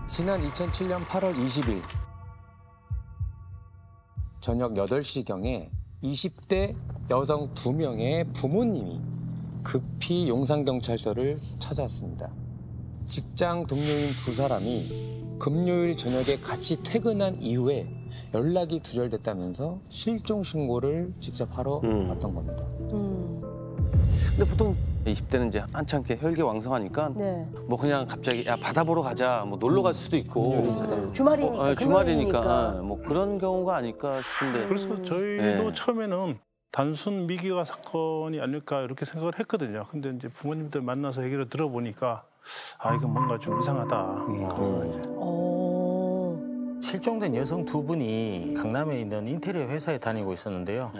지난 2007년 8월 20일 저녁 8시경에 20대 여성 2명의 부모님이 급히 용산경찰서를 찾아왔습니다. 직장 동료인 2사람이 금요일 저녁에 같이 퇴근한 이후에 연락이 두절됐다면서 실종 신고를 직접 하러 왔던 겁니다. 근데 보통 20대는 이제 한창 이렇게 혈기왕성하니까 네. 뭐 그냥 갑자기 야 바다 보러 가자 뭐 놀러 갈 수도 있고 주말이니까. 주말이니까 뭐 그런 경우가 아닐까 싶은데. 그래서 저희도 처음에는 단순 미기가 사건이 아닐까 이렇게 생각을 했거든요. 근데 이제 부모님들 만나서 얘기를 들어보니까 아 이건 뭔가 좀 이상하다. 그런 이제. 실종된 여성 2분이 강남에 있는 인테리어 회사에 다니고 있었는데요.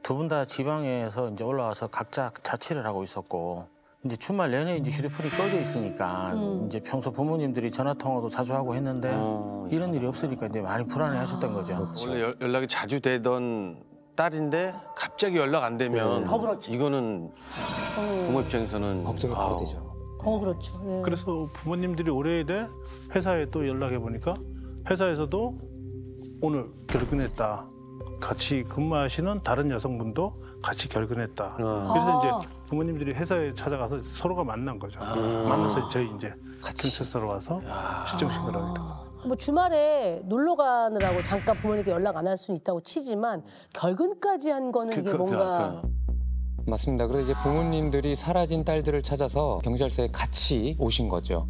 두 분 다 지방에서 이제 올라와서 각자 자취를 하고 있었고 이제 주말 내내 이제 휴대폰이 꺼져 있으니까 이제 평소 부모님들이 전화 통화도 자주 하고 했는데 이런 일이 없으니까 이제 많이 불안해하셨던 거죠. 원래 연락이 자주 되던 딸인데 갑자기 연락 안 되면 더 그렇죠. 이거는 부모 입장에서는 걱정이 바로 되죠. 더 그렇죠. 네. 그래서 부모님들이 오래돼 회사에 또 연락해 보니까 회사에서도 오늘 결근했다. 같이 근무하시는 다른 여성분도 같이 결근했다. 그래서 이제 부모님들이 회사에 찾아가서 서로가 만난 거죠. 만나서 저희 이제 경찰서로 와서 실종 신고를 하게 된 거예요. 뭐 주말에 놀러 가느라고 잠깐 부모님께 연락 안 할 수는 있다고 치지만 결근까지 한 거는 이게 뭔가 맞습니다. 그래서 이제 부모님들이 사라진 딸들을 찾아서 경찰서에 같이 오신 거죠.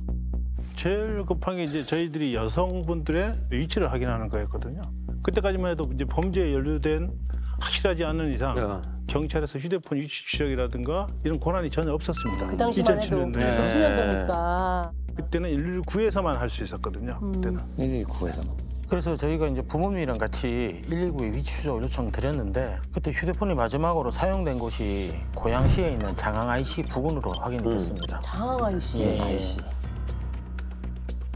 제일 급한 게 이제 저희들이 여성분들의 위치를 확인하는 거였거든요. 그때까지만 해도 이제 범죄에 연루된 확실하지 않은 이상 경찰에서 휴대폰 위치 추적이라든가 이런 권한이 전혀 없었습니다. 그 당시만 해도 2007년도에. 2007년도니까. 그때는 119에서만 할 수 있었거든요. 그때는. 119에서만. 그래서 저희가 이제 부모님이랑 같이 119에 위치 추적 요청 드렸는데 그때 휴대폰이 마지막으로 사용된 곳이 고양시에 있는 장항 IC 부근으로 확인이 됐습니다. 장항 IC. 예.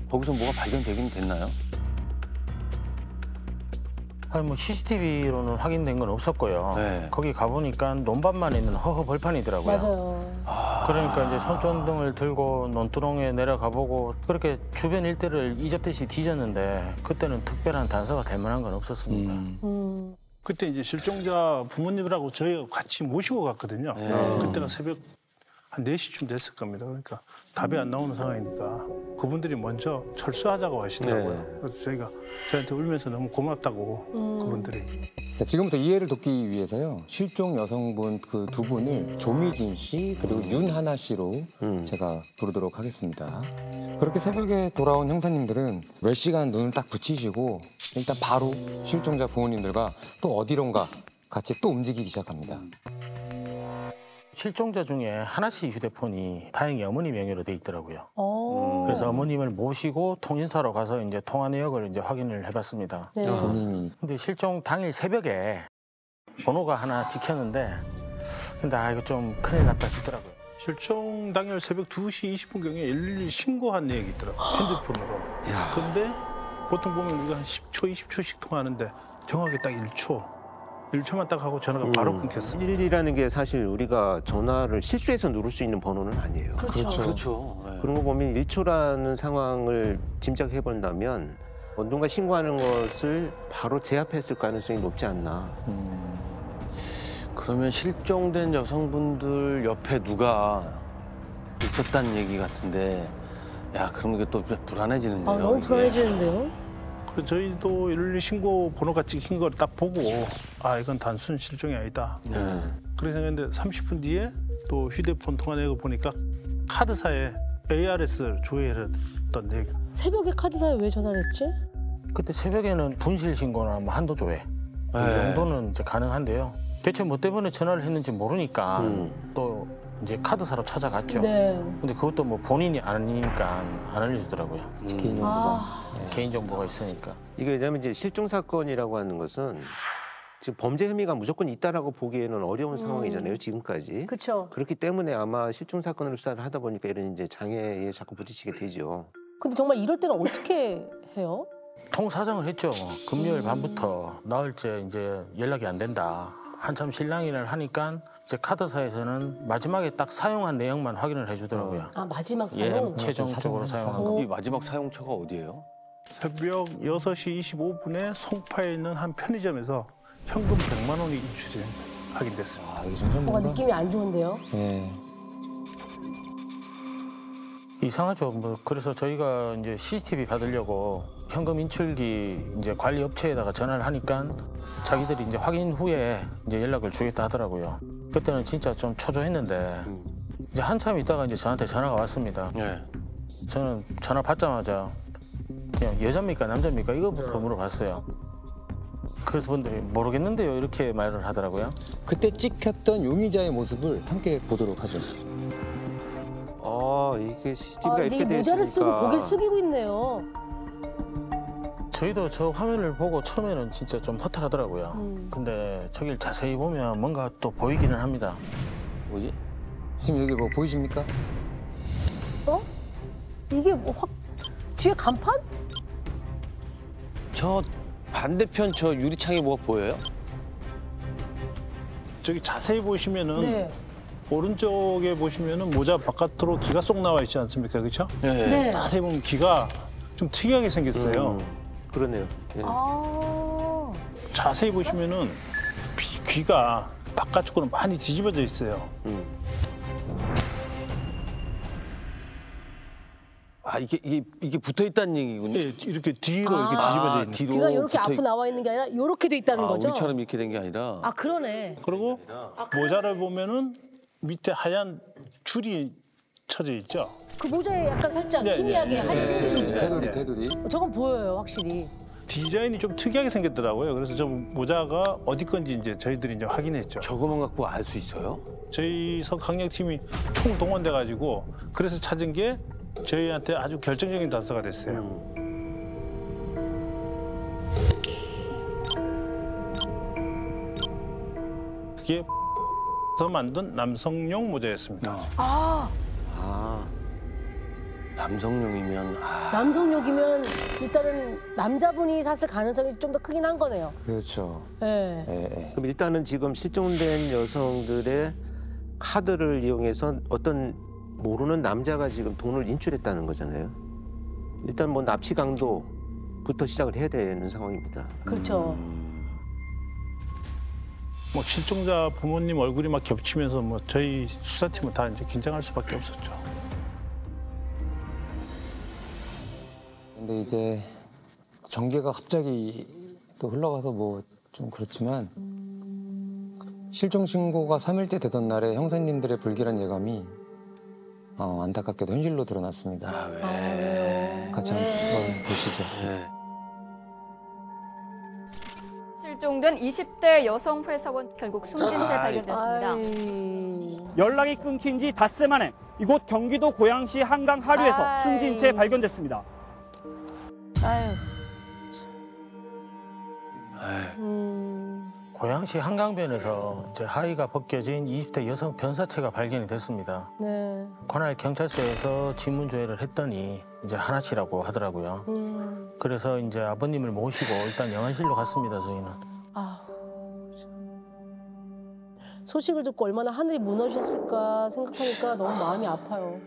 거기서 뭐가 발견되긴 됐나요? 아니 뭐 CCTV로는 확인된 건 없었고요. 거기 가보니까 논밭만 있는 허허 벌판이더라고요. 맞아요. 그러니까 이제 손전등을 들고 논두렁에 내려가보고 그렇게 주변 일대를 이잡듯이 뒤졌는데 그때는 특별한 단서가 될 만한 건 없었습니다. 그때 이제 실종자 부모님들하고 저희가 같이 모시고 갔거든요. 그때가 새벽 한 4시쯤 됐을 겁니다. 그러니까 답이 안 나오는 상황이니까 그분들이 먼저 철수하자고 하시더라고요. 그래서 저희가 저한테 울면서 너무 고맙다고 그분들이. 자, 지금부터 이해를 돕기 위해서요. 실종 여성분 그 2분을 조미진 씨 그리고 윤하나 씨로 제가 부르도록 하겠습니다. 그렇게 새벽에 돌아온 형사님들은 몇 시간 눈을 딱 붙이시고 일단 바로 실종자 부모님들과 또 어디론가 같이 또 움직이기 시작합니다. 실종자 중에 하나 씨 휴대폰이 다행히 어머니 명의로 돼 있더라고요. 그래서 어머님을 모시고 통신사로 가서 이제 통화 내역을 이제 확인을 해봤습니다. 네. 본인이 근데 실종 당일 새벽에 번호가 하나 찍혔는데 근데 이거 좀 큰일 났다 싶더라고요. 실종 당일 새벽 2시 20분경에 112 신고한 내역이 있더라고요. 핸드폰으로. 근데 보통 보면 우리가 한 10초, 20초씩 통화하는데 정확하게 딱 1초만 딱 하고 전화가 바로 끊겼어요. 112라는 게 사실 우리가 전화를 실수해서 누를 수 있는 번호는 아니에요. 그렇죠. 그런 거 보면 1초라는 상황을 짐작해 본다면 누군가 신고하는 것을 바로 제압했을 가능성이 높지 않나. 그러면 실종된 여성분들 옆에 누가 있었다는 얘기 같은데 야 그럼 이게 또 불안해지는데요. 너무 불안해지는데요? 그래서 저희도 112 신고 번호가 찍힌 걸 딱 보고 아 이건 단순 실종이 아니다. 그래서 생각했는데 30분 뒤에 또 휴대폰 통화 내역을 보니까 카드사에 ARS를 조회했던 내역. 새벽에 카드사에 왜 전화를 했지? 그때 새벽에는 분실 신고나 뭐 한도 조회 이 정도는 이제 가능한데요. 대체 뭐 때문에 전화를 했는지 모르니까 또 이제 카드사로 찾아갔죠. 네. 근데 그것도 뭐 본인이 아니니까 안 알려주더라고요. 개인정보가 있으니까. 이게 왜냐하면 이제 실종 사건이라고 하는 것은 지금 범죄 혐의가 무조건 있다라고 보기에는 어려운 상황이잖아요, 지금까지. 그렇죠. 그렇기 때문에 아마 실종 사건을 수사를 하다 보니까 이런 이제 장애에 자꾸 부딪히게 되죠. 근데 정말 이럴 때는 어떻게 해요? 통사정을 했죠. 금요일 밤부터 나흘째 이제 연락이 안 된다. 한참 실랑이를 하니까 이제 카드사에서는 마지막에 딱 사용한 내용만 확인을 해주더라고요. 아 마지막 예, 사용. 최종적으로 사용한 거. 이 마지막 사용처가 어디예요? 새벽 6시 25분에 송파에 있는 한 편의점에서 현금 100만 원이 인출이 확인됐어요. 아, 이게 좀 뭔가 느낌이 안 좋은데요. 네. 이상하죠. 뭐 그래서 저희가 이제 CCTV 받으려고 현금 인출기 이제 관리 업체에다가 전화를 하니까 자기들이 이제 확인 후에 이제 연락을 주겠다 하더라고요. 그때는 진짜 좀 초조했는데 이제 한참 있다가 이제 저한테 전화가 왔습니다. 네. 저는 전화 받자마자 그냥 여자입니까 남자입니까 이거부터 물어봤어요. 그래서 분들이 모르겠는데요 이렇게 말을 하더라고요. 그때 찍혔던 용의자의 모습을 함께 보도록 하죠. 이게 아, CCTV가 근데 이 이렇게 돼 모자를 쓰고 있으니까. 고개를 숙이고 있네요. 저희도 저 화면을 보고 처음에는 진짜 좀 허탈하더라고요. 근데 저길 자세히 보면 뭔가 또 보이기는 합니다. 뭐지? 지금 여기 뭐 보이십니까? 어? 이게 뭐 확 뒤에 간판? 저 반대편 저 유리창에 뭐가 보여요? 저기 자세히 보시면은 네. 오른쪽에 보시면은 모자 바깥으로 기가 쏙 나와 있지 않습니까? 그렇죠? 네. 자세히 보면 기가 좀 특이하게 생겼어요. 그러네요. 예. 아. 자세히 보시면은 귀가 바깥쪽으로 많이 뒤집어져 있어요. 아 이게 붙어 있다는 얘기군요. 네, 이렇게 뒤로 이렇게 뒤집어져 있는. 뒤로 귀가 이렇게 붙어 앞으로 있- 나와 있는 게 아니라 이렇게 돼 있다는 거죠? 우리처럼 이렇게 된 게 아니라. 아 그러네. 그리고 모자를 보면은 밑에 하얀 줄이 쳐져 있죠. 그 모자에 약간 살짝 네, 희미하게 네, 하얀 네, 끈들이 있어요. 테두리. 저건 보여요, 확실히. 디자인이 좀 특이하게 생겼더라고요. 그래서 저 모자가 어디 건지 이제 저희들이 이제 확인했죠. 저거만 갖고 알 수 있어요? 저희 서강력팀이 총 동원돼 가지고 그래서 찾은 게 저희한테 아주 결정적인 단서가 됐어요. 그게 서 만든 남성용 모자였습니다. 아, 남성용이면 남성욕이면 일단은 남자분이 샀을 가능성이 좀 더 크긴 한 거네요. 그렇죠. 네. 예, 예. 그럼 일단은 지금 실종된 여성들의 카드를 이용해서 어떤 모르는 남자가 지금 돈을 인출했다는 거잖아요. 일단 뭐 납치 강도부터 시작을 해야 되는 상황입니다. 그렇죠. 뭐 실종자 부모님 얼굴이 막 겹치면서 뭐 저희 수사팀은 다 이제 긴장할 수밖에 없었죠. 근데 이제 전개가 갑자기 또 흘러가서 뭐 좀 그렇지만 실종 신고가 3일째 되던 날에 형사님들의 불길한 예감이 안타깝게도 현실로 드러났습니다. 아, 왜요? 같이 한번 보시죠. 실종된 20대 여성 회사원 결국 숨진 채 발견됐습니다. 아이. 연락이 끊긴 지 닷새 만에 이곳 경기도 고양시 한강 하류에서 아이. 숨진 채 발견됐습니다. 아유. 고양시 한강변에서 이제 하의가 벗겨진 20대 여성 변사체가 발견이 됐습니다. 네. 관할 경찰서에서 지문 조회를 했더니 이제 하나씨라고 하더라고요. 그래서 이제 아버님을 모시고 일단 영안실로 갔습니다. 저희는. 소식을 듣고 얼마나 하늘이 무너졌을까 생각하니까 너무 마음이 아파요.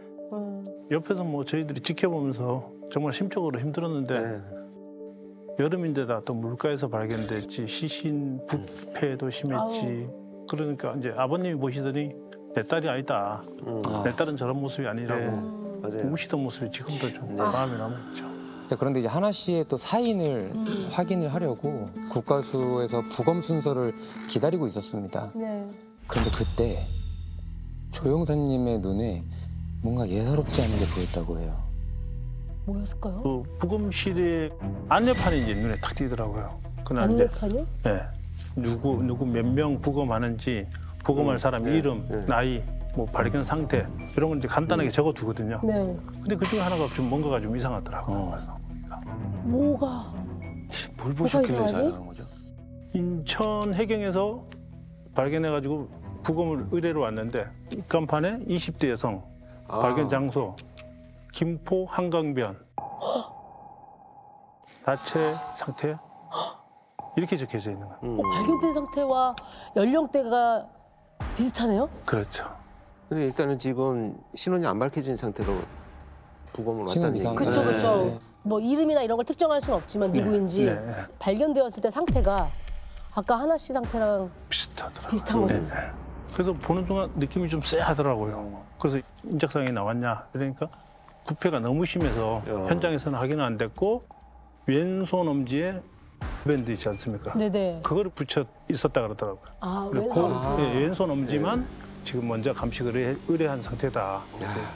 옆에서 뭐 저희들이 지켜보면서 정말 심적으로 힘들었는데 네. 여름인데다 또 물가에서 발견됐지 시신 부패도 심했지. 그러니까 이제 아버님이 보시더니 내 딸이 아니다. 내 딸은 저런 모습이 아니라고 네, 맞아요. 우시던 모습이 지금도 좀 마음에 남아있죠. 자, 그런데 이제 하나 씨의 또 사인을 확인을 하려고 국과수에서 부검 순서를 기다리고 있었습니다. 네. 그런데 그때 조 형사님의 눈에 뭔가 예사롭지 않은 게 보였다고 해요. 뭐였을까요? 그 부검실의 안내판이 이제 눈에 탁 띄더라고요. 그날 이제 안내판이요? 네, 누구 몇 명 부검하는지 부검할 사람 이름, 나이, 뭐 발견 상태 이런 걸 이제 간단하게 적어두거든요. 네. 근데 그 중에 하나가 좀 뭔가가 좀 이상하더라고요. 그래서 뭐가? 뭘 보셨길래 이상하지? 잘하는 거죠? 인천 해경에서 발견해가지고 부검을 의뢰로 왔는데 입간판에 20대 여성 발견 장소 김포 한강변 다체 상태 이렇게 적혀져 있는 거예요. 발견된 상태와 연령대가 비슷하네요? 그렇죠. 근데 일단은 지금 신원이 안 밝혀진 상태로 부검을 신원 왔다는 이상. 얘기가 그렇죠, 네. 그렇죠. 뭐 이름이나 이런 걸 특정할 수는 없지만 누구인지 네. 발견되었을 때 상태가 아까 하나 씨 상태랑 비슷하더라고요. 비슷한 거죠. 네. 그래서 보는 동안 느낌이 좀 쎄하더라고요. 그래서 인적사항이 나왔냐 그러니까 부패가 너무 심해서 현장에서는 확인은 안 됐고 왼손 엄지에 밴드 있지 않습니까? 네네. 그거를 붙여 있었다 그러더라고요. 아, 그래서 왼손 엄지. 예, 왼손 엄지만 지금 먼저 감식을 의뢰한 상태다. 그러니까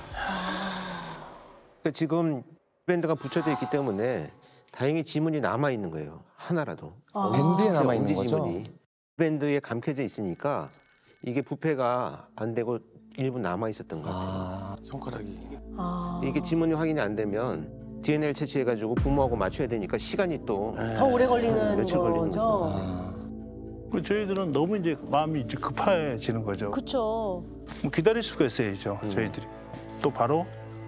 지금 밴드가 붙여져 있기 때문에 다행히 지문이 남아 있는 거예요. 하나라도. 밴드에 남아 있는 엄지 거죠. 지문이. 밴드에 감켜져 있으니까 이게 부패가 안 되고 일부 남아 있었던 것 같아요. 손가락이. 이게 지문이 확인이 안 되면 DNA를 채취해가지고 부모하고 맞춰야 되니까 시간이 또 더 오래 걸리는 며칠 걸리는 거죠. 그 저희들은 너무 이제 마음이 이제 급해지는 거죠. 그렇죠. 뭐 기다릴 수가 있어야죠. 저희들이. 또 바로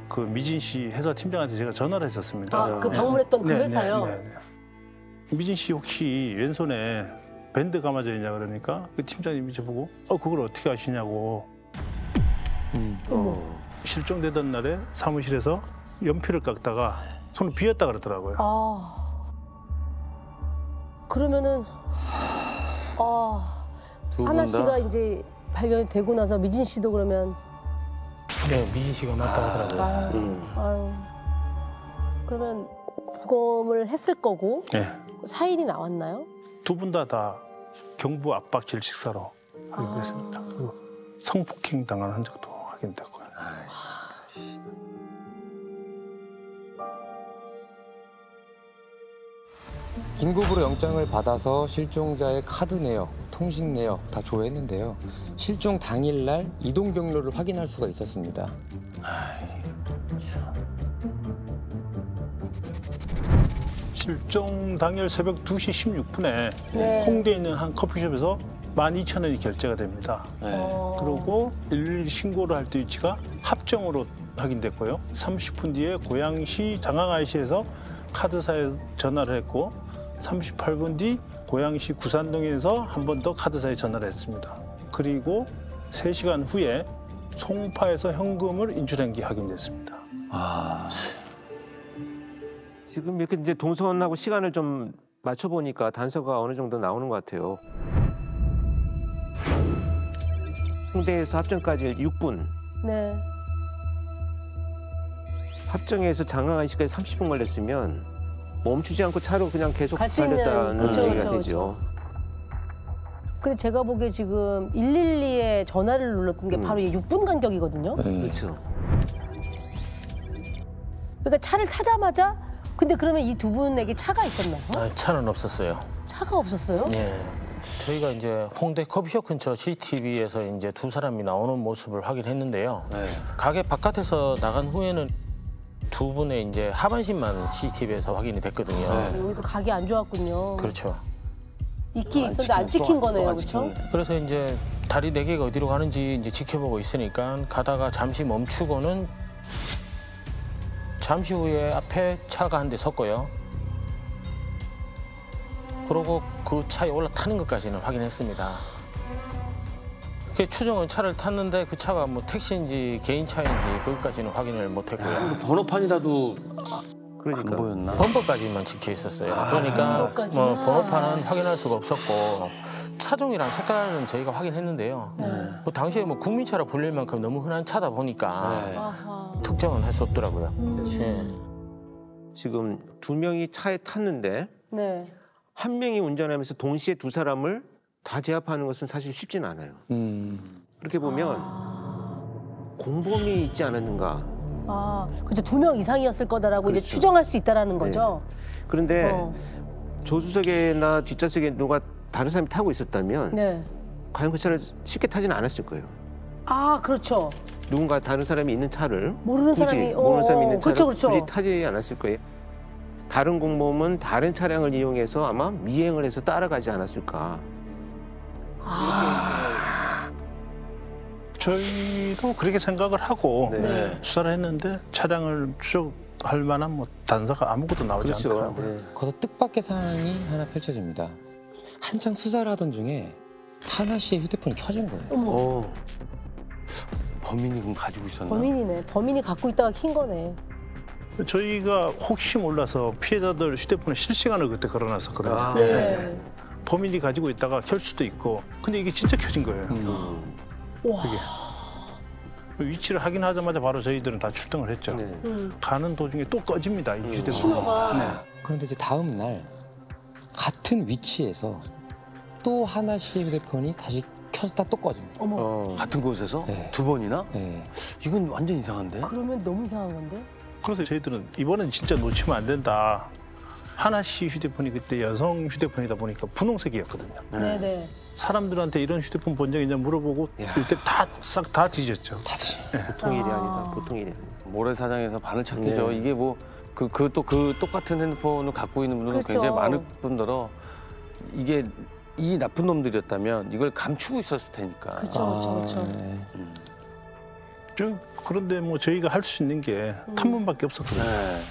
그 미진 씨 회사 팀장한테 제가 전화를 했었습니다. 아, 그 방문했던 그 네, 회사요? 네. 미진 씨 혹시 왼손에 밴드 감아져 있냐 그러니까 그 팀장님이 저보고 그걸 어떻게 아시냐고. 실종되던 날에 사무실에서 연필을 깎다가 손을 비었다 그러더라고요. 그러면은 두 하나 분 씨가 다 이제 발견이 되고 나서 미진 씨도 그러면 네, 미진 씨가 맞다 하더라고요. 아유 그러면 부검을 했을 거고 네. 사인이 나왔나요? 두 분 다 경부 압박 질식사로 확인됐습니다. 그리고 성폭행 당한 흔적도 확인됐고요. 긴급으로 영장을 받아서 실종자의 카드 내역, 통신 내역 다 조회했는데요. 실종 당일날 이동 경로를 확인할 수가 있었습니다. 실종 당일 새벽 2시 16분에 네. 홍대에 있는 한 커피숍에서 12,000원이 결제가 됩니다. 그리고 112 신고를 할 때 위치가 합정으로 확인됐고요. 30분 뒤에 고양시 장항IC에서 카드사에 전화를 했고 38분 뒤 고양시 구산동에서 한 번 더 카드사에 전화를 했습니다. 그리고 3시간 후에 송파에서 현금을 인출한 게 확인됐습니다. 지금 이렇게 이제 동선하고 시간을 좀 맞춰보니까 단서가 어느 정도 나오는 것 같아요. 홍대에서 합정까지 6분, 네. 합정에서 장항IC까지 30분 걸렸으면 멈추지 않고 차로 그냥 계속 갈수 있는, 달렸다는 그쵸, 얘기가 그쵸, 되죠. 근데 제가 보기에 지금 112에 전화를 눌렀던 게 바로 이 6분 간격이거든요. 그렇죠. 그러니까 차를 타자마자 근데 그러면 이 두 분에게 차가 있었나요? 차는 없었어요. 차가 없었어요? 예. 저희가 이제 홍대 커피숍 근처 CCTV에서 이제 두 사람이 나오는 모습을 확인했는데요. 가게 바깥에서 나간 후에는 두 분의 이제 하반신만 CCTV에서 확인이 됐거든요. 여기도 각이 안 좋았군요. 그렇죠. 있긴 있었는데 안 찍힌 거네요, 안 그렇죠? 찍혔네. 그래서 이제 다리 네 개가 어디로 가는지 이제 지켜보고 있으니까 가다가 잠시 멈추고는 잠시 후에 앞에 차가 한 대 섰고요. 그러고 그 차에 올라타는 것까지는 확인했습니다. 그 추정은 차를 탔는데 그 차가 뭐 택시인지 개인 차인지 그것까지는 확인을 못했고요. 번호판이라도 그러니까. 안 보였나? 범퍼까지만 찍혀 있었어요. 그러니까 범퍼까지만. 뭐 번호판은 확인할 수가 없었고 차종이랑 색깔은 저희가 확인했는데요. 뭐 당시에 뭐 국민차라 불릴 만큼 너무 흔한 차다 보니까 아하. 특정은 할 수 없더라고요. 예. 지금 두 명이 차에 탔는데 네. 한 명이 운전하면서 동시에 두 사람을 다 제압하는 것은 사실 쉽지는 않아요. 그렇게 보면 공범이 있지 않았는가. 그렇죠. 2명 이상이었을 거다라고 이제 그렇죠. 추정할 수 있다라는 거죠. 그런데 조수석에나 뒷좌석에 누가 다른 사람이 타고 있었다면 네. 과연 그 차를 쉽게 타지는 않았을 거예요. 그렇죠. 누군가 다른 사람이 있는 차를 모르는 굳이 사람이 모르는 사람이 있는 차를 그렇죠, 그렇죠. 굳이 타지 않았을 거예요. 다른 공범은 다른 차량을 이용해서 아마 미행을 해서 따라가지 않았을까. 저희도 그렇게 생각을 하고 네. 수사를 했는데 차량을 추적할 만한 뭐 단서가 아무것도 나오지 그렇죠. 않더라고요. 네. 거기서 뜻밖의 상황이 하나 펼쳐집니다. 한창 수사를 하던 중에 하나 씨의 휴대폰이 켜진 거예요. 어머. 범인이 그럼 가지고 있었나? 범인이네. 범인이 갖고 있다가 킨 거네. 저희가 혹시 몰라서 피해자들 휴대폰에 실시간을 그때 걸어놨었거든요. 아. 네. 범인이 가지고 있다가 켤 수도 있고. 근데 이게 진짜 켜진 거예요. 와. 위치를 확인하자마자 바로 저희들은 다 출동을 했죠. 네. 가는 도중에 또 꺼집니다. 이 휴대폰. 신호가. 네. 그런데 이제 다음 날 같은 위치에서 또 하나 씨의 휴대폰이 다시 켰다 또 꺼집니다. 어머. 같은 곳에서 네. 두 번이나? 네. 이건 완전 이상한데? 그러면 너무 이상한 건데? 그래서 저희들은 이번엔 진짜 놓치면 안 된다. 하나 씨 휴대폰이 그때 여성 휴대폰이다 보니까 분홍색이었거든요. 네네. 사람들한테 이런 휴대폰 본 적 있냐 물어보고 이때 싹 다 뒤졌죠. 다 드시. 보통 일이 아니다. 보통 일이 아니다. 모래사장에서 바늘 찾기죠. 네. 이게 뭐 그 똑같은 핸드폰을 갖고 있는 분들은 그렇죠. 굉장히 많을 뿐더러 이게 이 나쁜 놈들이었다면 이걸 감추고 있었을 테니까. 그렇죠. 그런데 뭐 저희가 할 수 있는 게 탐문밖에 없었거든요. 네.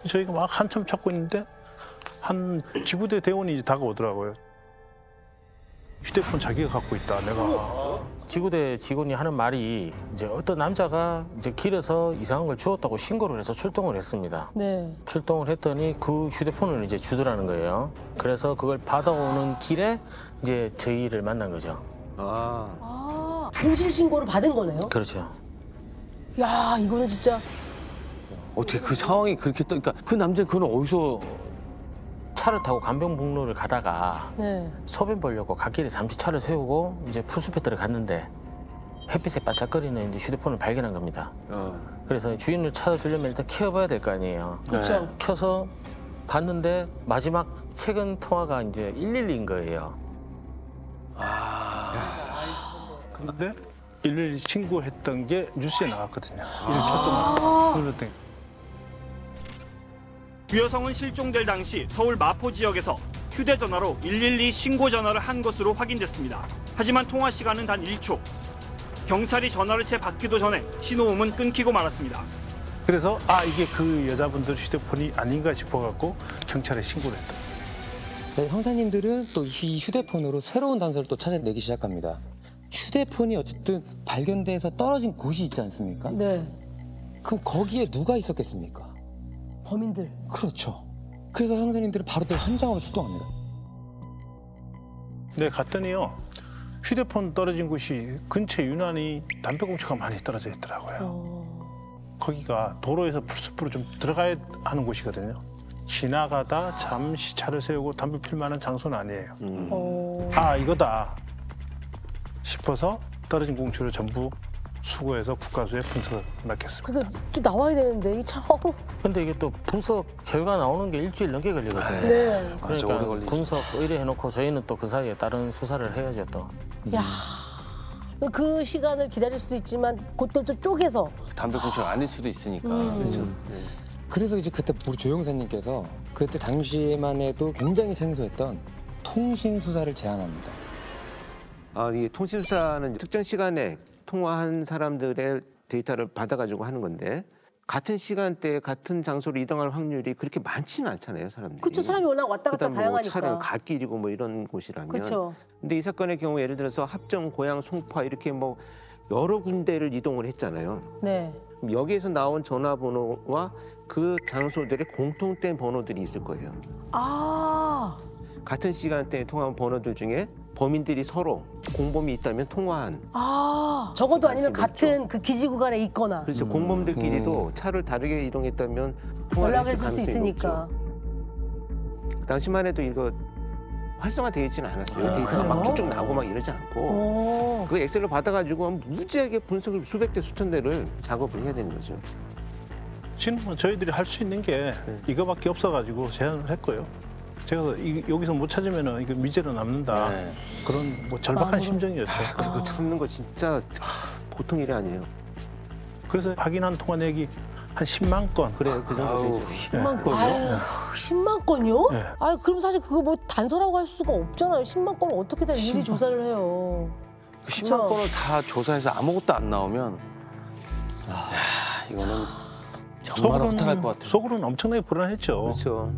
저희가 막 한참 찾고 있는데 한 지구대 대원이 이제 다가오더라고요. 휴대폰 자기가 갖고 있다. 내가. 지구대 직원이 하는 말이 이제 어떤 남자가 이제 길에서 이상한 걸 주웠다고 신고를 해서 출동을 했습니다. 네. 출동을 했더니 그 휴대폰을 이제 주더라는 거예요. 그래서 그걸 받아오는 길에 이제 저희를 만난 거죠. 아, 분실 신고를 받은 거네요? 그렇죠. 야, 이거는 진짜. 어떻게 그 상황이 그렇게 그러니까 그 남자 그건 어디서 차를 타고 간병북로를 가다가 네. 소변 보려고 갓길에 잠시 차를 세우고 이제 풀숲에 들어갔는데 햇빛에 반짝거리는 이제 휴대폰을 발견한 겁니다. 그래서 주인을 찾아주려면 일단 켜봐야 될 거 아니에요. 그렇죠. 켜서 봤는데 마지막 최근 통화가 이제 112인 거예요. 근데 112 신고했던 게 뉴스에 나왔거든요. 1초 동안 그랬던 게. 유여성은 실종될 당시 서울 마포 지역에서 휴대전화로 112 신고 전화를 한 것으로 확인됐습니다. 하지만 통화 시간은 단 1초. 경찰이 전화를 채 받기도 전에 신호음은 끊기고 말았습니다. 그래서 이게 그 여자분들 휴대폰이 아닌가 싶어갖고 경찰에 신고를 했다. 네, 형사님들은 또 이 휴대폰으로 새로운 단서를 또 찾아내기 시작합니다. 휴대폰이 어쨌든 발견돼서 떨어진 곳이 있지 않습니까? 네. 그럼 거기에 누가 있었겠습니까? 범인들. 그렇죠. 그래서 형사님들은 바로 또 현장으로 출동합니다. 네, 갔더니요. 휴대폰 떨어진 곳이 근처에 유난히 담배꽁초가 많이 떨어져 있더라고요. 거기가 도로에서 풀숲으로 좀 들어가야 하는 곳이거든요. 지나가다 잠시 차를 세우고 담배 필 만한 장소는 아니에요. 이거다 싶어서 떨어진 공초를 전부 수거해서 국가수에 분석을 맡겼습니다. 그게 또 나와야 되는데, 이 참. 근데 이게 또 분석 결과 나오는 게 일주일 넘게 걸리거든요. 네. 맞아, 오래 걸리지. 분석 의뢰해놓고 저희는 또 그 사이에 다른 수사를 해야죠 또. 야. 그 시간을 기다릴 수도 있지만, 그것들 또 쪼개서. 담배꽁초가 아닐 수도 있으니까. 그렇죠. 그래서 이제 그때 우리 조 형사님께서 그때 당시에만 해도 굉장히 생소했던 통신 수사를 제안합니다. 이게 통신수사는 특정 시간에 통화한 사람들의 데이터를 받아가지고 하는 건데 같은 시간대에 같은 장소로 이동할 확률이 그렇게 많지는 않잖아요, 사람들이. 그렇죠. 사람이 워낙 왔다 갔다 그다음 다양하니까. 차량 갓길이고 뭐 이런 곳이라면. 그렇죠. 근데 이 사건의 경우 예를 들어서 합정, 고양, 송파 이렇게 뭐 여러 군데를 이동을 했잖아요. 네. 그럼 여기에서 나온 전화번호와 그 장소들의 공통된 번호들이 있을 거예요. 같은 시간대에 통화한 번호들 중에 범인들이 서로 공범이 있다면 통화한. 적어도 아니면 가능성이 같은 그 기지 구간에 있거나. 그렇죠. 공범들끼리도 차를 다르게 이동했다면 통화를 연락을 했을 쓸 수 가능성이 있으니까. 높죠. 당시만 해도 이거 활성화되어 있지는 않았어요. 데이터가 막 쭉쭉 나오고 막 이러지 않고. 그 엑셀로 받아가지고 무지하게 분석을 수백 대 수천 대를 작업을 해야 되는 거죠. 지금 뭐 저희들이 할 수 있는 게 이거밖에 없어가지고 제안을 했고요. 제가 여기서 못 찾으면 이거 미제로 남는다. 네. 그런 뭐 절박한 심정이었죠. 그거 참는 거 진짜 보통 일이 아니에요. 그래서 확인한 통화 내역이 한 10만 건. 그래요. 그 정도 되죠. 10만 건이요? 아유, 10만 건이요? 네. 그럼 사실 그거 뭐 단서라고 할 수가 없잖아요. 10만 건을 어떻게 다 일일이 조사를 해요. 그 10만 건을 다 조사해서 아무것도 안 나오면 이거는 정말 허탈할 것 같아요. 속으로는 엄청나게 불안했죠. 그렇죠.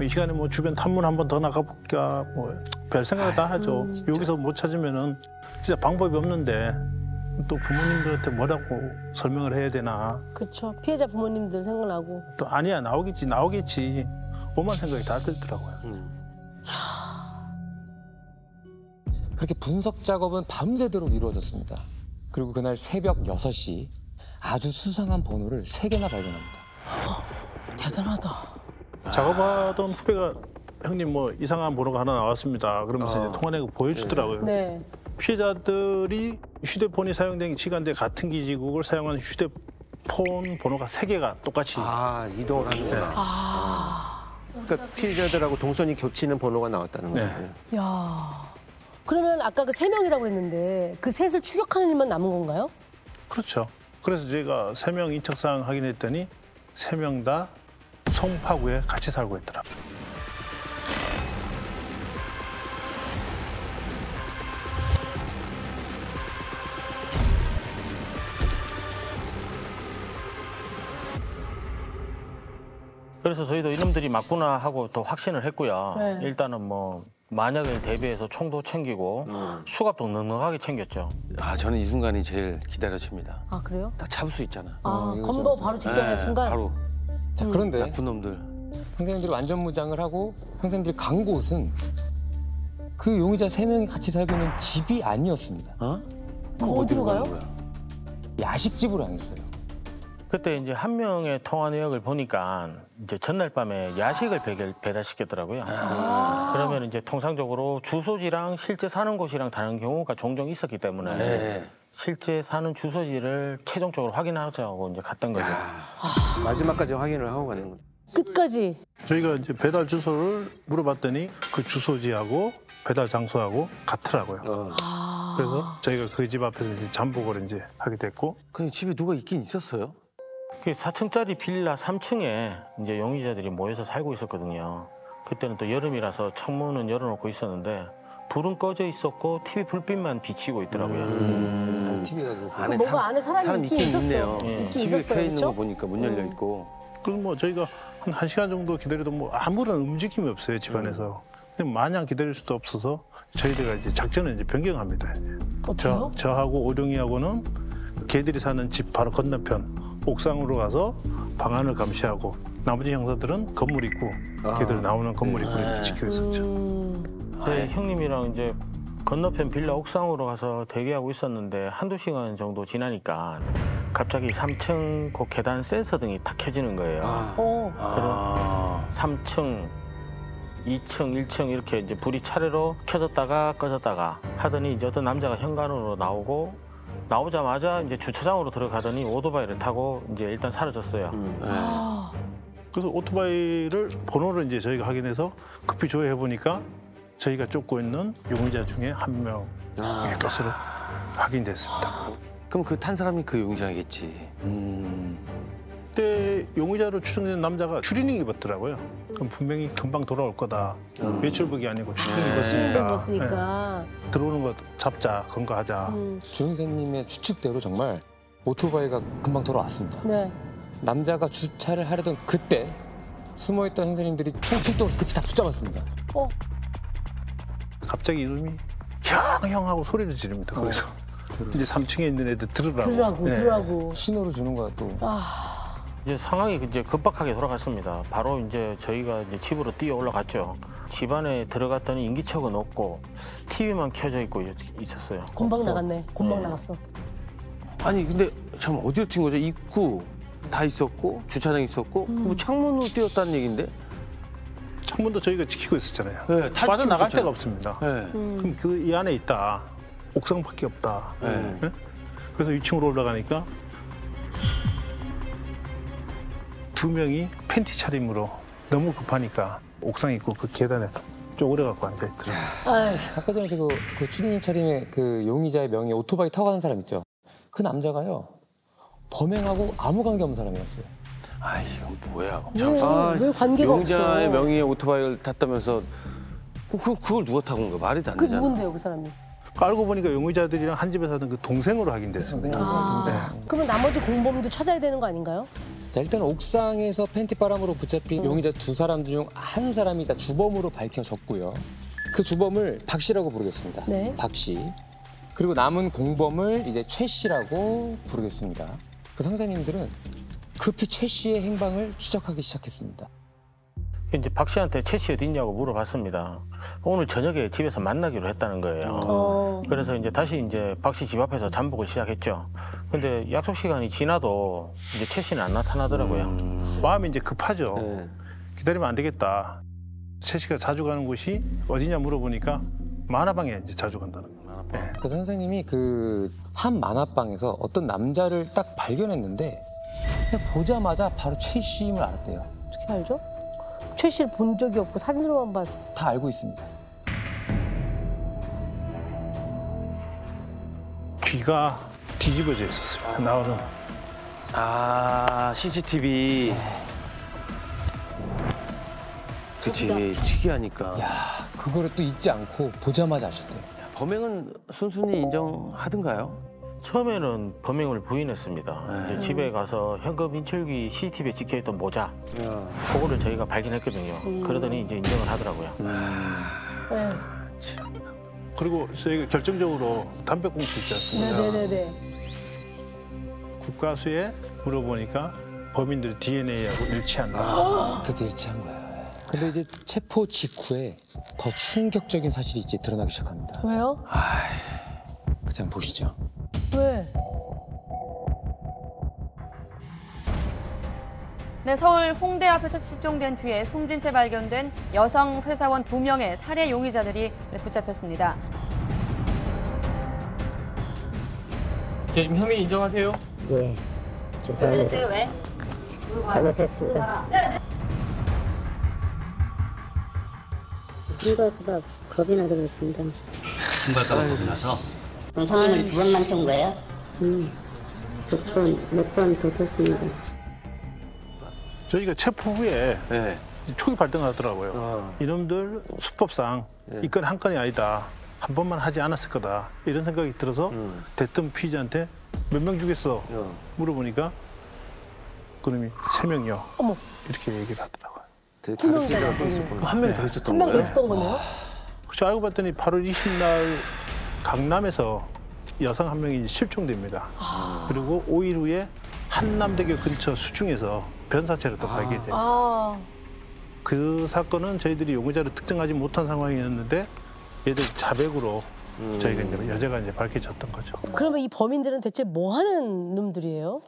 이 시간에 뭐 주변 탐문 한 번 더 나가볼까 뭐 별 생각을 다 하죠. 여기서 못 찾으면은 진짜 방법이 없는데 또 부모님들한테 뭐라고 설명을 해야 되나. 그렇죠. 피해자 부모님들 생각나고. 또 아니야 나오겠지 오만 생각이 다 들더라고요. 그렇게 분석 작업은 밤새도록 이루어졌습니다. 그리고 그날 새벽 6시 아주 수상한 번호를 3개나 발견합니다. 대단하다. 작업하던 후배가 형님 뭐 이상한 번호가 하나 나왔습니다. 그러면서 이제 통화내고 보여주더라고요. 네. 피해자들이 휴대폰이 사용된 시간대 같은 기지국을 사용하는 휴대폰 번호가 3개가 똑같이 이동을 하는구나. 그러니까 피해자들하고 동선이 겹치는 번호가 나왔다는 거예요. 네. 야. 그러면 아까 그 3명이라고 그랬는데 그 셋을 추격하는 일만 남은 건가요? 그렇죠. 그래서 저희가 3명 인적사항 확인했더니 3명 다 송파구에 같이 살고 있더라고요. 그래서 저희도 이놈들이 맞구나 하고 더 확신을 했고요. 네. 일단은 뭐 만약을 대비해서 총도 챙기고 수갑도 넉넉하게 챙겼죠. 저는 이 순간이 제일 기다려집니다. 아 그래요? 딱 잡을 수 있잖아. 검거 바로 직전의 순간. 바로 자, 그런데 나쁜 놈들. 형사님들이 완전 무장을 하고 형사님들이 간 곳은 그 용의자 3명이 같이 살고 있는 집이 아니었습니다. 그럼 어디로 가요? 야식집으로 향했어요. 그때 이제 한 명의 통화 내역을 보니까 이제 전날 밤에 야식을 배달시켰더라고요. 그러면 이제 통상적으로 주소지랑 실제 사는 곳이랑 다른 경우가 종종 있었기 때문에 실제 사는 주소지를 최종적으로 확인하자고 이제 갔던 거죠. 마지막까지 확인을 하고 가는 거예요. 끝까지. 저희가 이제 배달 주소를 물어봤더니 그 주소지하고 배달 장소하고 같더라고요. 그래서 저희가 그 집 앞에서 이제 잠복을 이제 하게 됐고. 근데 집에 누가 있긴 있었어요? 그 4층짜리 빌라 3층에 이제 용의자들이 모여서 살고 있었거든요. 그때는 또 여름이라서 창문은 열어놓고 있었는데 불은 꺼져 있었고 TV 불빛만 비치고 있더라고요. TV가 안에 뭔가 안에 사람이 있긴 있었어. 있네요. 있긴 TV에 있었어요, 켜 있는 그렇죠? 거 보니까 문 열려 있고. 그래서 뭐 저희가 한 1시간 정도 기다려도 뭐 아무런 움직임이 없어요, 집안에서. 근데 마냥 기다릴 수도 없어서 저희들가 이제 작전을 이제 변경합니다. 어때요? 저하고 오룡이하고는 걔들이 사는 집 바로 건너편 옥상으로 가서 방안을 감시하고 나머지 형사들은 건물 입구, 걔들 나오는 건물 입구를 지키고 있었죠. 제 형님이랑 이제 건너편 빌라 옥상으로 가서 대기하고 있었는데 한두 시간 정도 지나니까 갑자기 3층 그 계단 센서 등이 탁 켜지는 거예요. 그럼 3층, 2층, 1층 이렇게 이제 불이 차례로 켜졌다가 꺼졌다가 하더니 이제 어떤 남자가 현관으로 나오자마자 이제 주차장으로 들어가더니 오토바이를 타고 이제 일단 사라졌어요. 그래서 오토바이를 번호를 이제 저희가 확인해서 급히 조회해 보니까 저희가 쫓고 있는 용의자 중에 한 명의 것으로 확인됐습니다. 그럼 그 탄 사람이 그 용의자겠지. 그때 용의자로 추정되는 남자가 추리닝 입었더라고요. 그럼 분명히 금방 돌아올 거다. 외출복이 아니고 추리닝 입었으니까. 입었으니까. 들어오는 거 잡자, 검거하자. 조 형사님의 추측대로 정말 오토바이가 금방 돌아왔습니다. 네. 남자가 주차를 하려던 그때 숨어있던 형사님들이 총출동해서 급히 다 붙잡았습니다. 갑자기 이름이 형 하고 소리를 지릅니다. 거기서. 이제 3층에 있는 애들 들으라고. 네. 들으라고. 신호를 주는 거야 또. 이제 상황이 이제 급박하게 돌아갔습니다. 바로 이제 저희가 이제 집으로 뛰어 올라갔죠. 집 안에 들어갔더니 인기척은 없고 TV만 켜져 있고 있었어요. 금방 나갔네. 금방 나갔어. 아니 근데 참 어디로 튄 거죠? 입구 다 있었고 주차장 있었고 뭐 창문으로 뛰었다는 얘긴데? 창문도 저희가 지키고 있었잖아요. 네, 다 빠져나갈 지키고 데가 없습니다. 네. 그럼 그 이 안에 있다. 옥상밖에 없다. 네. 네? 그래서 2층으로 올라가니까 2명이 팬티 차림으로 너무 급하니까 옥상 있고 그 계단에 쪼그려 갖고 앉아 있더라고요. 아까 전에 그 추리닝 차림의 그 용의자의 명의 오토바이 타고 가는 사람 있죠? 그 남자가요. 범행하고 아무 관계 없는 사람이었어요. 아 이건 뭐야? 왜 관계가 용의자의 없어? 명의의 오토바이를 탔다면서 그걸 누가 타고 온 거야? 말이 안 그 되잖아. 누군데요, 그 사람이? 알고 보니까 용의자들이랑 한 집에 사는 그 동생으로 확인됐습니다. 그러면 나머지 공범도 찾아야 되는 거 아닌가요? 자, 일단 옥상에서 팬티바람으로 붙잡힌 용의자 두 사람 중 한 사람이 다 주범으로 밝혀졌고요. 그 주범을 박 씨라고 부르겠습니다. 네. 박 씨. 그리고 남은 공범을 이제 최 씨라고 부르겠습니다. 그 상사님들은 급히 최 씨의 행방을 추적하기 시작했습니다. 이제 박 씨한테 최 씨 어디 있냐고 물어봤습니다. 오늘 저녁에 집에서 만나기로 했다는 거예요. 그래서 이제 다시 이제 박 씨 집 앞에서 잠복을 시작했죠. 근데 약속 시간이 지나도 이제 최 씨는 안 나타나더라고요. 마음이 이제 급하죠. 네. 기다리면 안 되겠다. 최 씨가 자주 가는 곳이 어디냐 물어보니까 만화방에 이제 자주 간다는 거예요. 네. 그 선생님이 그 한 만화방에서 어떤 남자를 딱 발견했는데 그냥 보자마자 바로 최 씨임을 알았대요. 어떻게 알죠? 최 씨를 본 적이 없고 사진으로만 봤을 때. 다 알고 있습니다. 귀가 뒤집어져 있었습니다. 나오는. 아, CCTV. 그치, 특이하니까. 야, 그거를 또 잊지 않고 보자마자 아셨대요. 범행은 순순히 인정하던가요? 처음에는 범행을 부인했습니다. 이제 집에 가서 현금 인출기 CCTV에 찍혀있던 모자, 그거를 저희가 발견했거든요. 그러더니 이제 인정을 하더라고요. 네. 그리고 저희가 결정적으로 담배꽁초 있지 않습니까? 네네네네. 국가수에 물어보니까 범인들 DNA하고 일치한다. 그때 일치한 거야. 근데 이제 체포 직후에 더 충격적인 사실이 이제 드러나기 시작합니다. 왜요? 그 장 보시죠. 왜? 네, 서울 홍대 앞에서 실종된 뒤에 숨진 채 발견된 여성 회사원 2명의 살해 용의자들이 붙잡혔습니다. 지금 혐의 인정하세요? 예, 죄송합니다. 왜? 잘못했습니다. 생각보다 겁이 나서 그렇습니다. 신발가방 겁이 나서? 성형을 2번만 쏜 거예요? 몇 번 더 쳤습니다. 저희가 체포 후에 네. 촉이 발동하더라고요. 이놈들 수법상 이 건 한 건이 아니다. 한 번만 하지 않았을 거다. 이런 생각이 들어서 대뜸 피의자한테 몇 명 죽였어? 물어보니까 그놈이 3명이요. 어머. 이렇게 얘기를 하더라고요. 두 명이잖아. 한 명이 더 있었던 한 명이 더 거예요? 있었던 거네요? 그래서 알고 봤더니 8월 20일 강남에서 여성 한 명이 실종됩니다. 그리고 5일 후에 한남대교 근처 수중에서 변사체로 또 발견돼요. 아. 그 사건은 저희들이 용의자를 특정하지 못한 상황이었는데 얘들 자백으로 저희가 이제 여자가 이제 밝혀졌던 거죠. 그러면 이 범인들은 대체 뭐 하는 놈들이에요?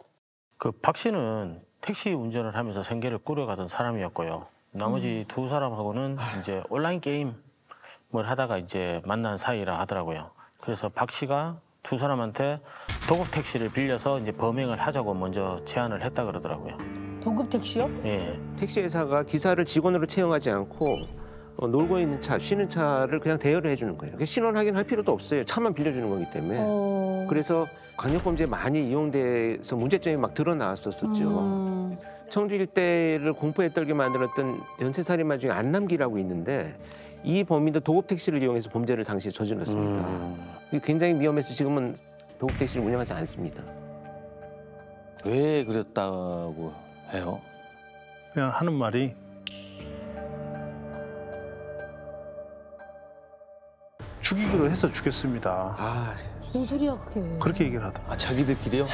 그 박 씨는 택시 운전을 하면서 생계를 꾸려가던 사람이었고요. 나머지 두 사람하고는 이제 온라인 게임을 하다가 이제 만난 사이라 하더라고요. 그래서 박 씨가 두 사람한테 도급 택시를 빌려서 이제 범행을 하자고 먼저 제안을 했다 그러더라고요. 도급 택시요? 예. 택시 회사가 기사를 직원으로 채용하지 않고 놀고 있는 차, 쉬는 차를 그냥 대여를 해주는 거예요. 신원 확인할 필요도 없어요. 차만 빌려주는 거기 때문에. 그래서 강력범죄에 많이 이용돼서 문제점이 막 드러나왔었죠. 청주 일대를 공포에 떨게 만들었던 연쇄살인마 중에 안남기라고 있는데 이 범인도 도급 택시를 이용해서 범죄를 당시에 저질렀습니다. 굉장히 위험해서 지금은 도급 택시를 운영하지 않습니다. 왜 그랬다고 해요? 그냥 하는 말이 죽이기로 해서 죽였습니다. 아, 무슨 소리야 그게? 그렇게 얘기를 하더라고요. 아, 자기들끼리요? 네.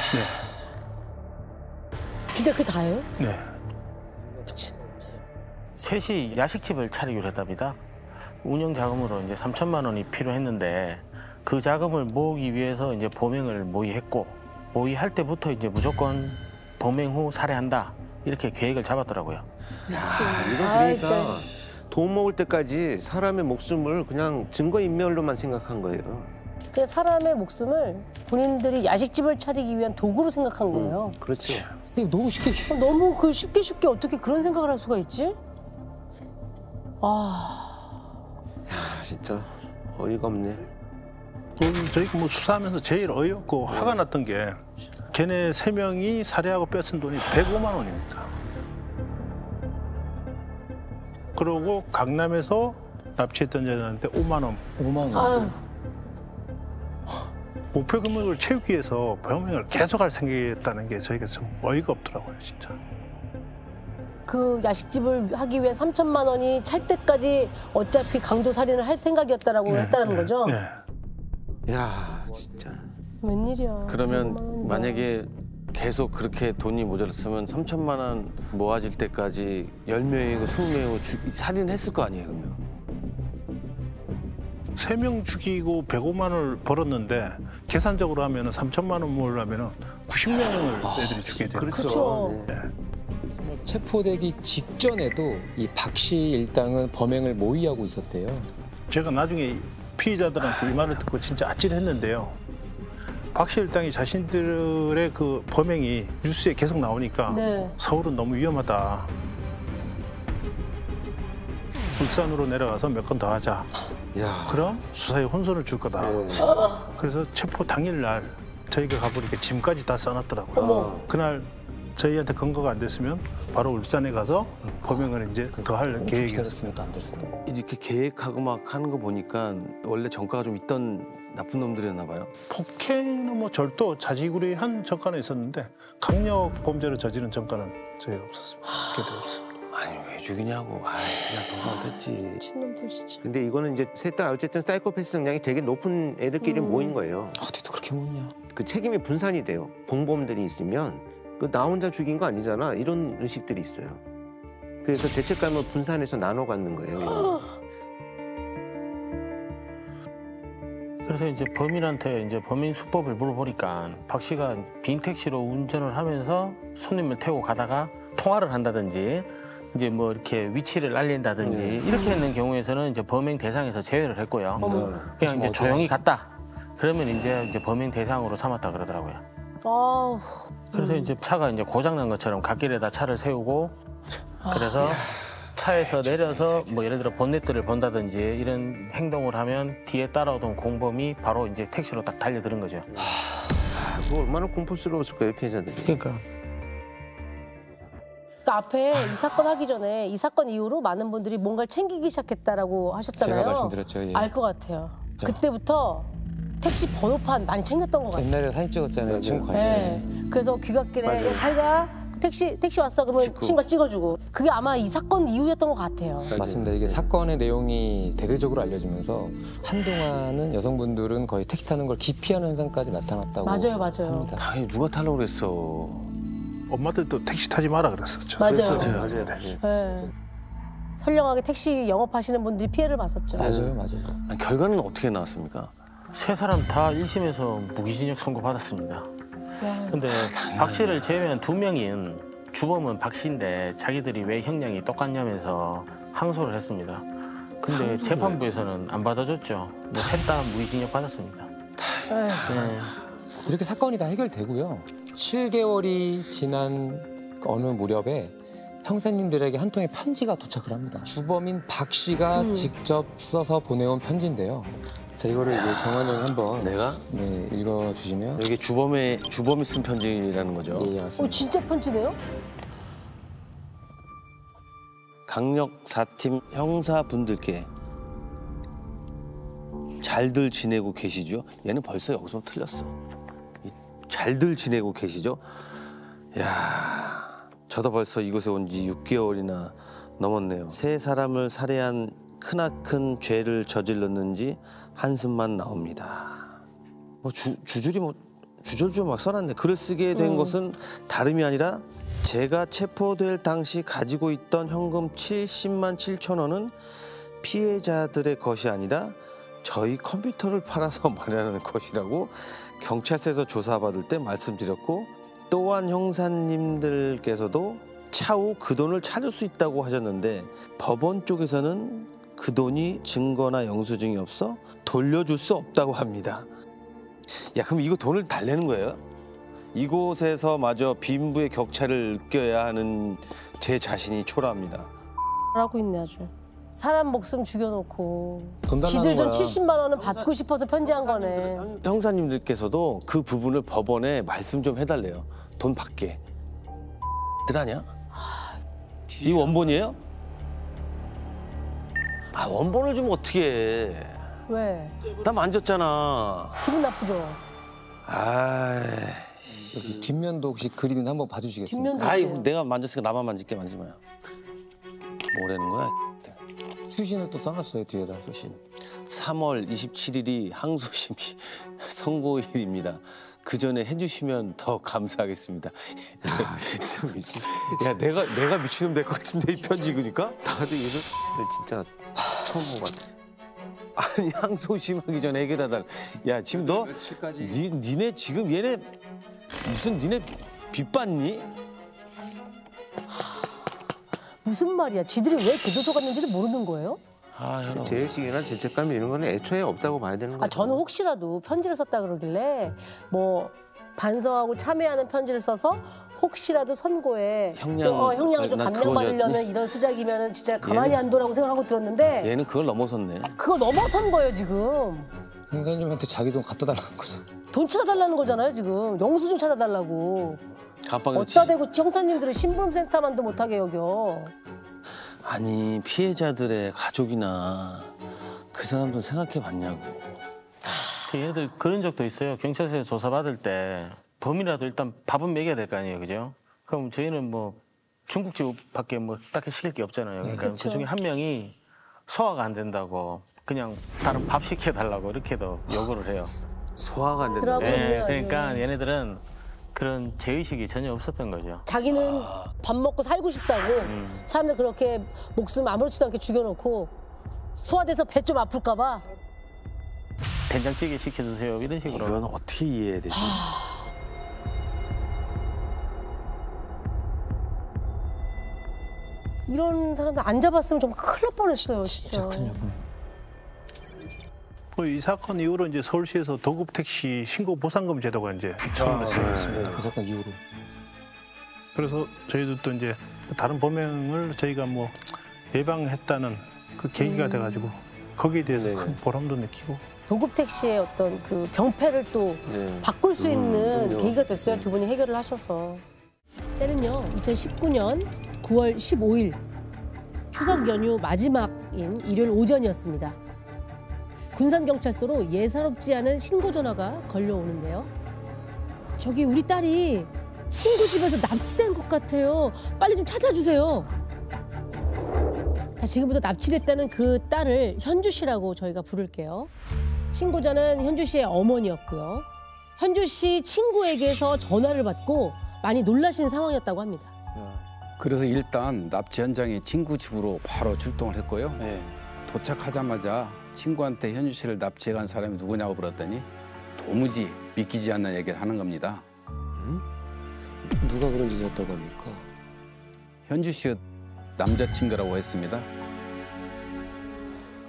진짜 그게 다예요? 네. 셋이 야식집을 차리기로 했답니다. 운영 자금으로 이제 3천만 원이 필요했는데 그 자금을 모으기 위해서 이제 범행을 모의했고 모의할 때부터 이제 무조건 범행 후 살해한다 이렇게 계획을 잡았더라고요. 이거 그러니까 돈 먹을 때까지 사람의 목숨을 그냥 증거인멸로만 생각한 거예요. 그 사람의 목숨을 본인들이 야식집을 차리기 위한 도구로 생각한 거예요. 그렇죠. 너무 쉽게 너무 그 쉽게 어떻게 그런 생각을 할 수가 있지? 진짜 어이가 없네. 저희가 뭐 수사하면서 제일 어이없고 화가 났던 게 걔네 3명이 살해하고 뺏은 돈이 105만 원입니다. 그러고 강남에서 납치했던 여자한테 5만 원. 5만 원. 목표 금액을 채우기 위해서 범행을 계속할 생각이었다는 게 저희가 좀 어이가 없더라고요, 진짜. 그 야식집을 하기 위한 3천만 원이 찰 때까지 어차피 강도 살인을 할 생각이었다라고 했다는 거죠? 네. 야, 진짜. 웬일이야. 그러면 만약에 계속 그렇게 돈이 모자랐으면 3천만 원 모아질 때까지 10명이고 20명이고 살인했을 거 아니에요, 그러면? 3명 죽이고 105만 원을 벌었는데 계산적으로 하면 3천만 원 모으려면 90명을 애들이 죽여야 돼요. 그렇죠. 네. 체포되기 직전에도 이 박 씨 일당은 범행을 모의하고 있었대요. 제가 나중에 피의자들한테 이 말을 듣고 진짜 아찔했는데요. 박 씨 일당이 자신들의 그 범행이 뉴스에 계속 나오니까 네. 서울은 너무 위험하다. 울산으로 내려가서 몇 건 더 하자. 야. 그럼 수사에 혼선을 줄 거다. 그래서 체포 당일날 저희가 가보니까 짐까지 다 싸놨더라고요. 그날 저희한테 근거가 안 됐으면 바로 울산에 가서 범행을 이제 더 할 계획이었어요. 이렇게 계획하고 막 하는 거 보니까 원래 전과가 좀 있던 나쁜 놈들이었나 봐요. 폭행이나 뭐 절도, 자지구레한 전과는 있었는데 강력 범죄를 저지른 전과는 저희가 없었습니다. 걔도 없어요. 아니 왜 죽이냐고. 그냥 돈만 뺐지. 미친놈들 진짜. 근데 이거는 이제 셋 다 어쨌든 사이코패스 성향이 되게 높은 애들끼리 모인 거예요. 어디도 그렇게 모이냐. 그 책임이 분산이 돼요. 공범들이 있으면 나 혼자 죽인 거 아니잖아. 이런 의식들이 있어요. 그래서 죄책감을 분산해서 나눠 갖는 거예요. 그래서 이제 범인한테 이제 범인 수법을 물어보니까 박 씨가 빈 택시로 운전을 하면서 손님을 태우고 가다가 통화를 한다든지 이제 뭐 이렇게 위치를 알린다든지 이렇게 있는 경우에서는 이제 범행 대상에서 제외를 했고요. 그냥 이제 조용히 갔다. 그러면 이제 범행 대상으로 삼았다 그러더라고요. 아우. 그래서 이제 차가 이제 고장난 것처럼 갓길에다 차를 세우고 그래서 차에서 내려서 뭐 예를 들어 본네트를 본다든지 이런 행동을 하면 뒤에 따라오던 공범이 바로 이제 택시로 딱 달려드는 거죠. 그거 얼마나 공포스러웠을까요, 피해자들이. 그러니까. 그 앞에 이 사건 하기 전에 이 사건 이후로 많은 분들이 뭔가를 챙기기 시작했다고 하셨잖아요. 제가 말씀드렸죠. 예. 알 것 같아요. 그때부터 택시 번호판 많이 챙겼던 것 같아요. 옛날에 사진 찍었잖아요. 친구 관련. 네. 그래서 귀갓길에 야, 잘 가. 택시 왔어. 그러면 친구가 찍어주고. 그게 아마 이 사건 이후였던 것 같아요. 맞습니다. 이게 사건의 내용이 대대적으로 알려지면서 한동안은 여성분들은 거의 택시 타는 걸 기피하는 현상까지 나타났다고 맞아요. 합니다. 당연히 누가 타려고 그랬어. 엄마들도 택시 타지 마라 그랬었죠. 맞아요. 맞아요. 네. 선량하게 택시 영업하시는 분들이 피해를 봤었죠. 맞아요. 아니, 결과는 어떻게 나왔습니까? 세 사람 다 1심에서 무기징역 선고받았습니다. 근데 박 씨를 제외한 2명인 주범은 박 씨인데 자기들이 왜 형량이 똑같냐면서 항소를 했습니다. 근데 재판부에서는 안 받아줬죠. 셋 다 무기징역 받았습니다. 이렇게 사건이 다 해결되고요. 7개월이 지난 어느 무렵에 형사님들에게 한 통의 편지가 도착을 합니다. 주범인 박 씨가 직접 써서 보내온 편지인데요. 자, 이거를 정환영이 한번 내가? 네, 읽어주시면. 이게 주범이 쓴 편지라는 거죠. 예, 맞습니다. 진짜 편지네요? 강력 4팀 형사분들께 잘들 지내고 계시죠? 얘는 벌써 여기서 틀렸어. 잘들 지내고 계시죠? 야, 저도 벌써 이곳에 온 지 6개월이나 넘었네요. 세 사람을 살해한 크나큰 죄를 저질렀는지 한숨만 나옵니다. 뭐 주절주절 막 써놨네. 글을 쓰게 된 것은 다름이 아니라 제가 체포될 당시 가지고 있던 현금 70만 7천 원은 피해자들의 것이 아니라 저희 컴퓨터를 팔아서 마련하는 것이라고 경찰서에서 조사받을 때 말씀드렸고, 또한 형사님들께서도 차후 그 돈을 찾을 수 있다고 하셨는데 법원 쪽에서는 그 돈이 증거나 영수증이 없어 돌려줄 수 없다고 합니다. 야, 그럼 이거 돈을 달래는 거예요? 이곳에서 마저 빈부의 격차를 느껴야 하는 제 자신이 초라합니다. 하고 있네 아주. 사람 목숨 죽여놓고 돈 달라는 지들 전 거야. 70만 원은 받고 싶어서 편지한 거네. 형사님들께서도 그 부분을 법원에 말씀 좀 해달래요. 돈 받게. 들 아냐? 이 원본이에요? 아, 원본을 좀 어떻게 해. 왜? 나 만졌잖아. 기분 나쁘죠? 아이. 여기 뒷면도 혹시 그리는 한번 봐주시겠습니까? 뒷면도 아이, 어때요? 내가 만졌으니까 나만 만질게, 만지마요. 뭐라는 거야? 추신을 또 써놨어요 뒤에다. 수신. 3월 27일이 항소심 씨 선고일입니다. 그 전에 해주시면 더 감사하겠습니다. 야 내가 미친놈 될 것 같은데 이 편지 읽으니까? 나도 이런 진짜 처음 본 것 같아. 아니 항소심하기 전에 해결해 달. 야 지금 너 니네 지금 얘네 무슨 니네 빚 받니? 무슨 말이야? 지들이 왜 교도소 갔는지를 모르는 거예요? 아 현아. 죄의식이나 죄책감 이런 거는 애초에 없다고 봐야 되는 거죠. 저는 혹시라도 편지를 썼다 그러길래 뭐 반성하고 참여하는 편지를 써서 혹시라도 선고에 형량을 좀 감면받으려는 이런 수작이면 진짜 가만히 안 둬라고 생각하고 들었는데 얘는 그걸 넘어섰네. 그거 넘어선 거예요 지금. 형사님한테 자기 돈 갖다 달라는 거죠. 돈 찾아달라는 거잖아요 지금. 영수증 찾아달라고. 감방에서 어디다 대고 형사님들은 신분센터만도 못하게 여겨. 아니 피해자들의 가족이나 그 사람들 생각해 봤냐고. 얘네들 그런 적도 있어요. 경찰서에 조사받을 때 범이라도 일단 밥은 먹여야 될 거 아니에요, 그죠? 그럼 저희는 뭐 중국집밖에 뭐 딱히 시킬 게 없잖아요. 그러니까 그렇죠. 그 중에 한 명이 소화가 안 된다고 그냥 다른 밥 시켜달라고 이렇게도 요구를 해요. 소화가 안 된다고. 들어보면 그러니까 얘네들은 그런 죄의식이 전혀 없었던 거죠. 자기는 밥 먹고 살고 싶다고 사람들 그렇게 목숨 아무렇지도 않게 죽여놓고 소화돼서 배 좀 아플까 봐. 된장찌개 시켜주세요 이런 식으로. 이건 어떻게 이해해야 되지? 이런 사람들 안 잡았으면 정말 큰일 날 뻔했어요. 진짜. 이 사건 이후로 이제 서울시에서 도급 택시 신고 보상금 제도가 이제 처음으로 시작했습니다. 그 사건 이후로. 그래서 저희도 또 이제 다른 범행을 저희가 뭐 예방했다는 그 계기가 돼가지고 거기에 대해서 큰 보람도 느끼고. 도급 택시의 어떤 그 병폐를 또 바꿀 수 있는 계기가 됐어요. 두 분이 해결을 하셔서. 때는요, 2019년 9월 15일 추석 연휴 마지막인 일요일 오전이었습니다. 군산경찰서로 예사롭지 않은 신고 전화가 걸려오는데요. 저기 우리 딸이 친구 집에서 납치된 것 같아요. 빨리 좀 찾아주세요. 자, 지금부터 납치됐다는 그 딸을 현주 씨라고 저희가 부를게요. 신고자는 현주 씨의 어머니였고요. 현주 씨 친구에게서 전화를 받고 많이 놀라신 상황이었다고 합니다. 그래서 일단 납치 현장에 친구 집으로 바로 출동을 했고요. 도착하자마자 친구한테 현주 씨를 납치해간 사람이 누구냐고 물었더니 도무지 믿기지 않는 얘기를 하는 겁니다. 누가 그런 짓을 했다고 합니까? 현주 씨의 남자친구라고 했습니다.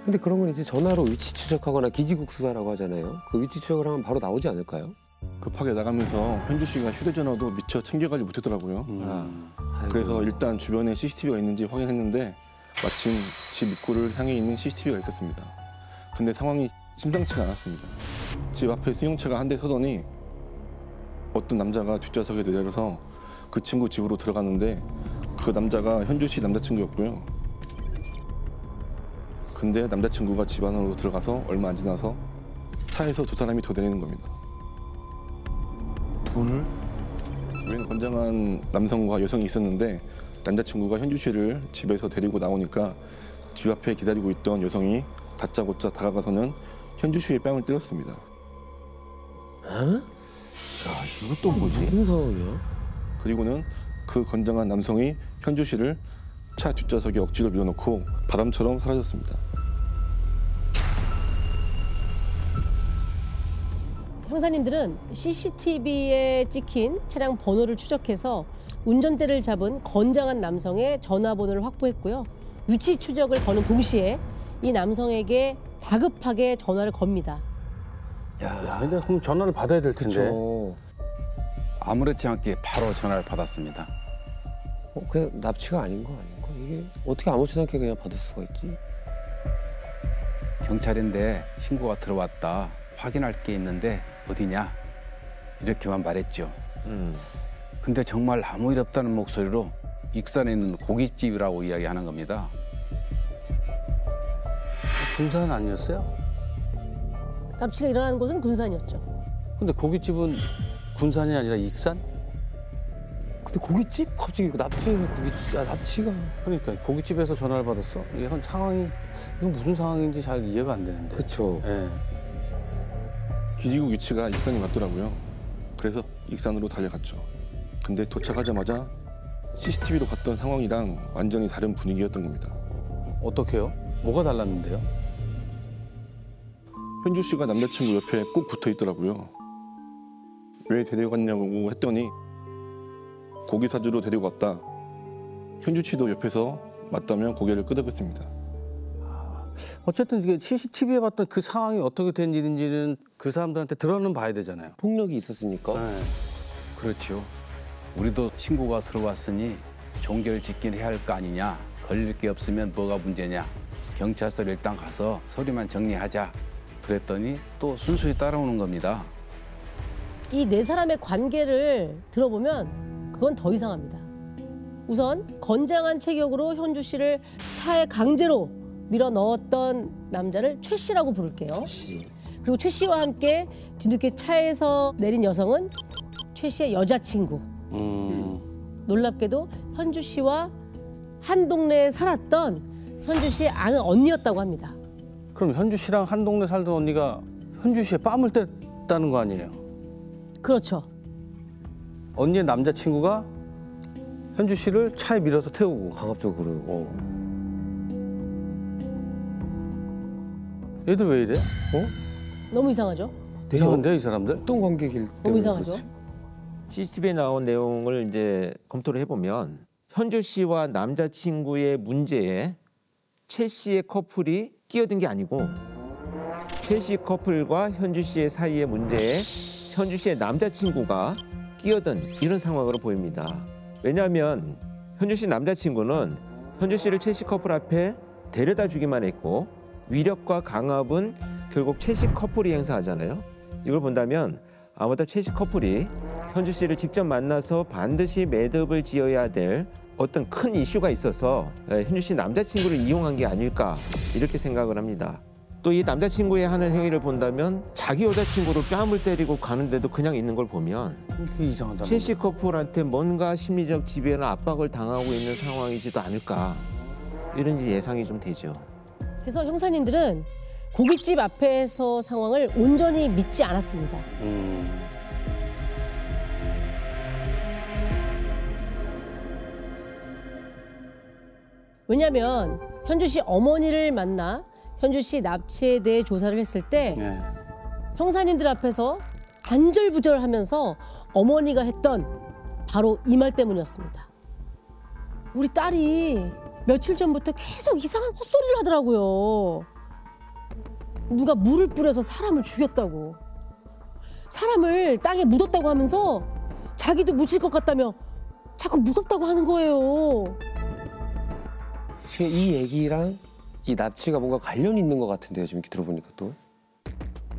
근데 그런 건 이제 전화로 위치 추적하거나 기지국 수사라고 하잖아요. 그 위치 추적을 하면 바로 나오지 않을까요? 급하게 나가면서 현주 씨가 휴대전화도 미처 챙겨가지 못했더라고요. 그래서 일단 주변에 CCTV가 있는지 확인했는데 마침 집 입구를 향해 있는 CCTV가 있었습니다. 근데 상황이 심상치가 않았습니다. 집 앞에 승용차가 한 대 서더니 어떤 남자가 뒷좌석에 내려서 그 친구 집으로 들어갔는데 그 남자가 현주 씨 남자친구였고요. 근데 남자친구가 집 안으로 들어가서 얼마 안 지나서 차에서 두 사람이 더 내리는 겁니다. 돈을? 우리는 건장한 남성과 여성이 있었는데 남자친구가 현주 씨를 집에서 데리고 나오니까 집 앞에 기다리고 있던 여성이 다짜고짜 다가가서는 현주 씨의 뺨을 때렸습니다. 야, 이것도 뭐지? 무슨 상황이야? 그리고는 그 건장한 남성이 현주 씨를 차 뒷좌석에 억지로 밀어넣고 바람처럼 사라졌습니다. 형사님들은 CCTV에 찍힌 차량 번호를 추적해서 운전대를 잡은 건장한 남성의 전화번호를 확보했고요. 위치 추적을 거는 동시에 이 남성에게 다급하게 전화를 겁니다. 야, 근데 그럼 전화를 받아야 될 텐데. 그쵸. 아무렇지 않게 바로 전화를 받았습니다. 그냥 납치가 아닌 거 아닌가? 이게 어떻게 아무렇지도 않게 그냥 받을 수가 있지? 경찰인데 신고가 들어왔다. 확인할 게 있는데 어디냐? 이렇게만 말했죠. 근데 정말 아무 일 없다는 목소리로 익산에 있는 고깃집이라고 이야기하는 겁니다. 군산 아니었어요? 납치가 일어난 곳은 군산이었죠. 근데 고깃집은 군산이 아니라 익산? 근데 고깃집? 갑자기 고깃집, 납치가. 그러니까 고깃집에서 전화를 받았어? 이건 상황이 이건 무슨 상황인지 잘 이해가 안 되는데. 그렇죠. 예. 기지국 위치가 익산이 맞더라고요. 그래서 익산으로 달려갔죠. 근데 도착하자마자 CCTV로 봤던 상황이랑 완전히 다른 분위기였던 겁니다. 어떻게요? 뭐가 달랐는데요? 현주 씨가 남자친구 옆에 꼭 붙어 있더라고요. 왜 데리고 갔냐고 했더니 고기 사주러 데리고 갔다. 현주 씨도 옆에서 맞다면 고개를 끄덕였습니다. 어쨌든 이게 CCTV에 봤던 그 상황이 어떻게 된 일인지는 그 사람들한테 들어는 봐야 되잖아요. 폭력이 있었으니까. 네. 그렇죠. 우리도 신고가 들어왔으니 종결 짓긴 해야 할 거 아니냐. 걸릴 게 없으면 뭐가 문제냐. 경찰서를 일단 가서 서류만 정리하자. 그랬더니 또 순순히 따라오는 겁니다. 이 네 사람의 관계를 들어보면 그건 더 이상합니다. 우선 건장한 체격으로 현주 씨를 차에 강제로 밀어 넣었던 남자를 최 씨라고 부를게요. 그리고 최 씨와 함께 뒤늦게 차에서 내린 여성은 최 씨의 여자친구. 놀랍게도 현주 씨와 한 동네에 살았던 현주 씨의 아는 언니였다고 합니다. 그럼 현주 씨랑 한 동네 살던 언니가 현주 씨의 뺨을 때렸다는 거 아니에요? 그렇죠. 언니의 남자친구가 현주 씨를 차에 밀어서 태우고. 강압적으로. 얘들 왜 이래? 너무 이상하죠? 이상한데 이 사람들? 어떤 관계길 때. 너무 이상하죠? CCTV에 나온 내용을 이제 검토를 해보면 현주 씨와 남자친구의 문제에 최 씨의 커플이 끼어든 게 아니고 최 씨 커플과 현주 씨의 사이의 문제에 현주 씨의 남자친구가 끼어든 이런 상황으로 보입니다. 왜냐하면 현주 씨 남자친구는 현주 씨를 최 씨 커플 앞에 데려다 주기만 했고 위력과 강압은 결국 최 씨 커플이 행사하잖아요. 이걸 본다면 아마도 최 씨 커플이 현주 씨를 직접 만나서 반드시 매듭을 지어야 될 어떤 큰 이슈가 있어서 현주 씨 남자친구를 이용한 게 아닐까 이렇게 생각을 합니다. 또 이 남자친구의 하는 행위를 본다면 자기 여자친구를 뺨을 때리고 가는데도 그냥 있는 걸 보면 그게 이상하다. 최 씨 커플한테 뭔가 심리적 지배나 압박을 당하고 있는 상황이지도 않을까 이런 예상이 좀 되죠. 그래서 형사님들은 고깃집 앞에서 상황을 온전히 믿지 않았습니다. 왜냐하면 현주 씨 어머니를 만나 현주 씨 납치에 대해 조사를 했을 때 형사님들 앞에서 안절부절하면서 어머니가 했던 바로 이 말 때문이었습니다. 우리 딸이 며칠 전부터 계속 이상한 헛소리를 하더라고요. 누가 물을 뿌려서 사람을 죽였다고. 사람을 땅에 묻었다고 하면서 자기도 묻힐 것 같다며 자꾸 무섭다고 하는 거예요. 이 얘기랑 이 납치가 뭔가 관련이 있는 것 같은데요. 지금 이렇게 들어보니까 또.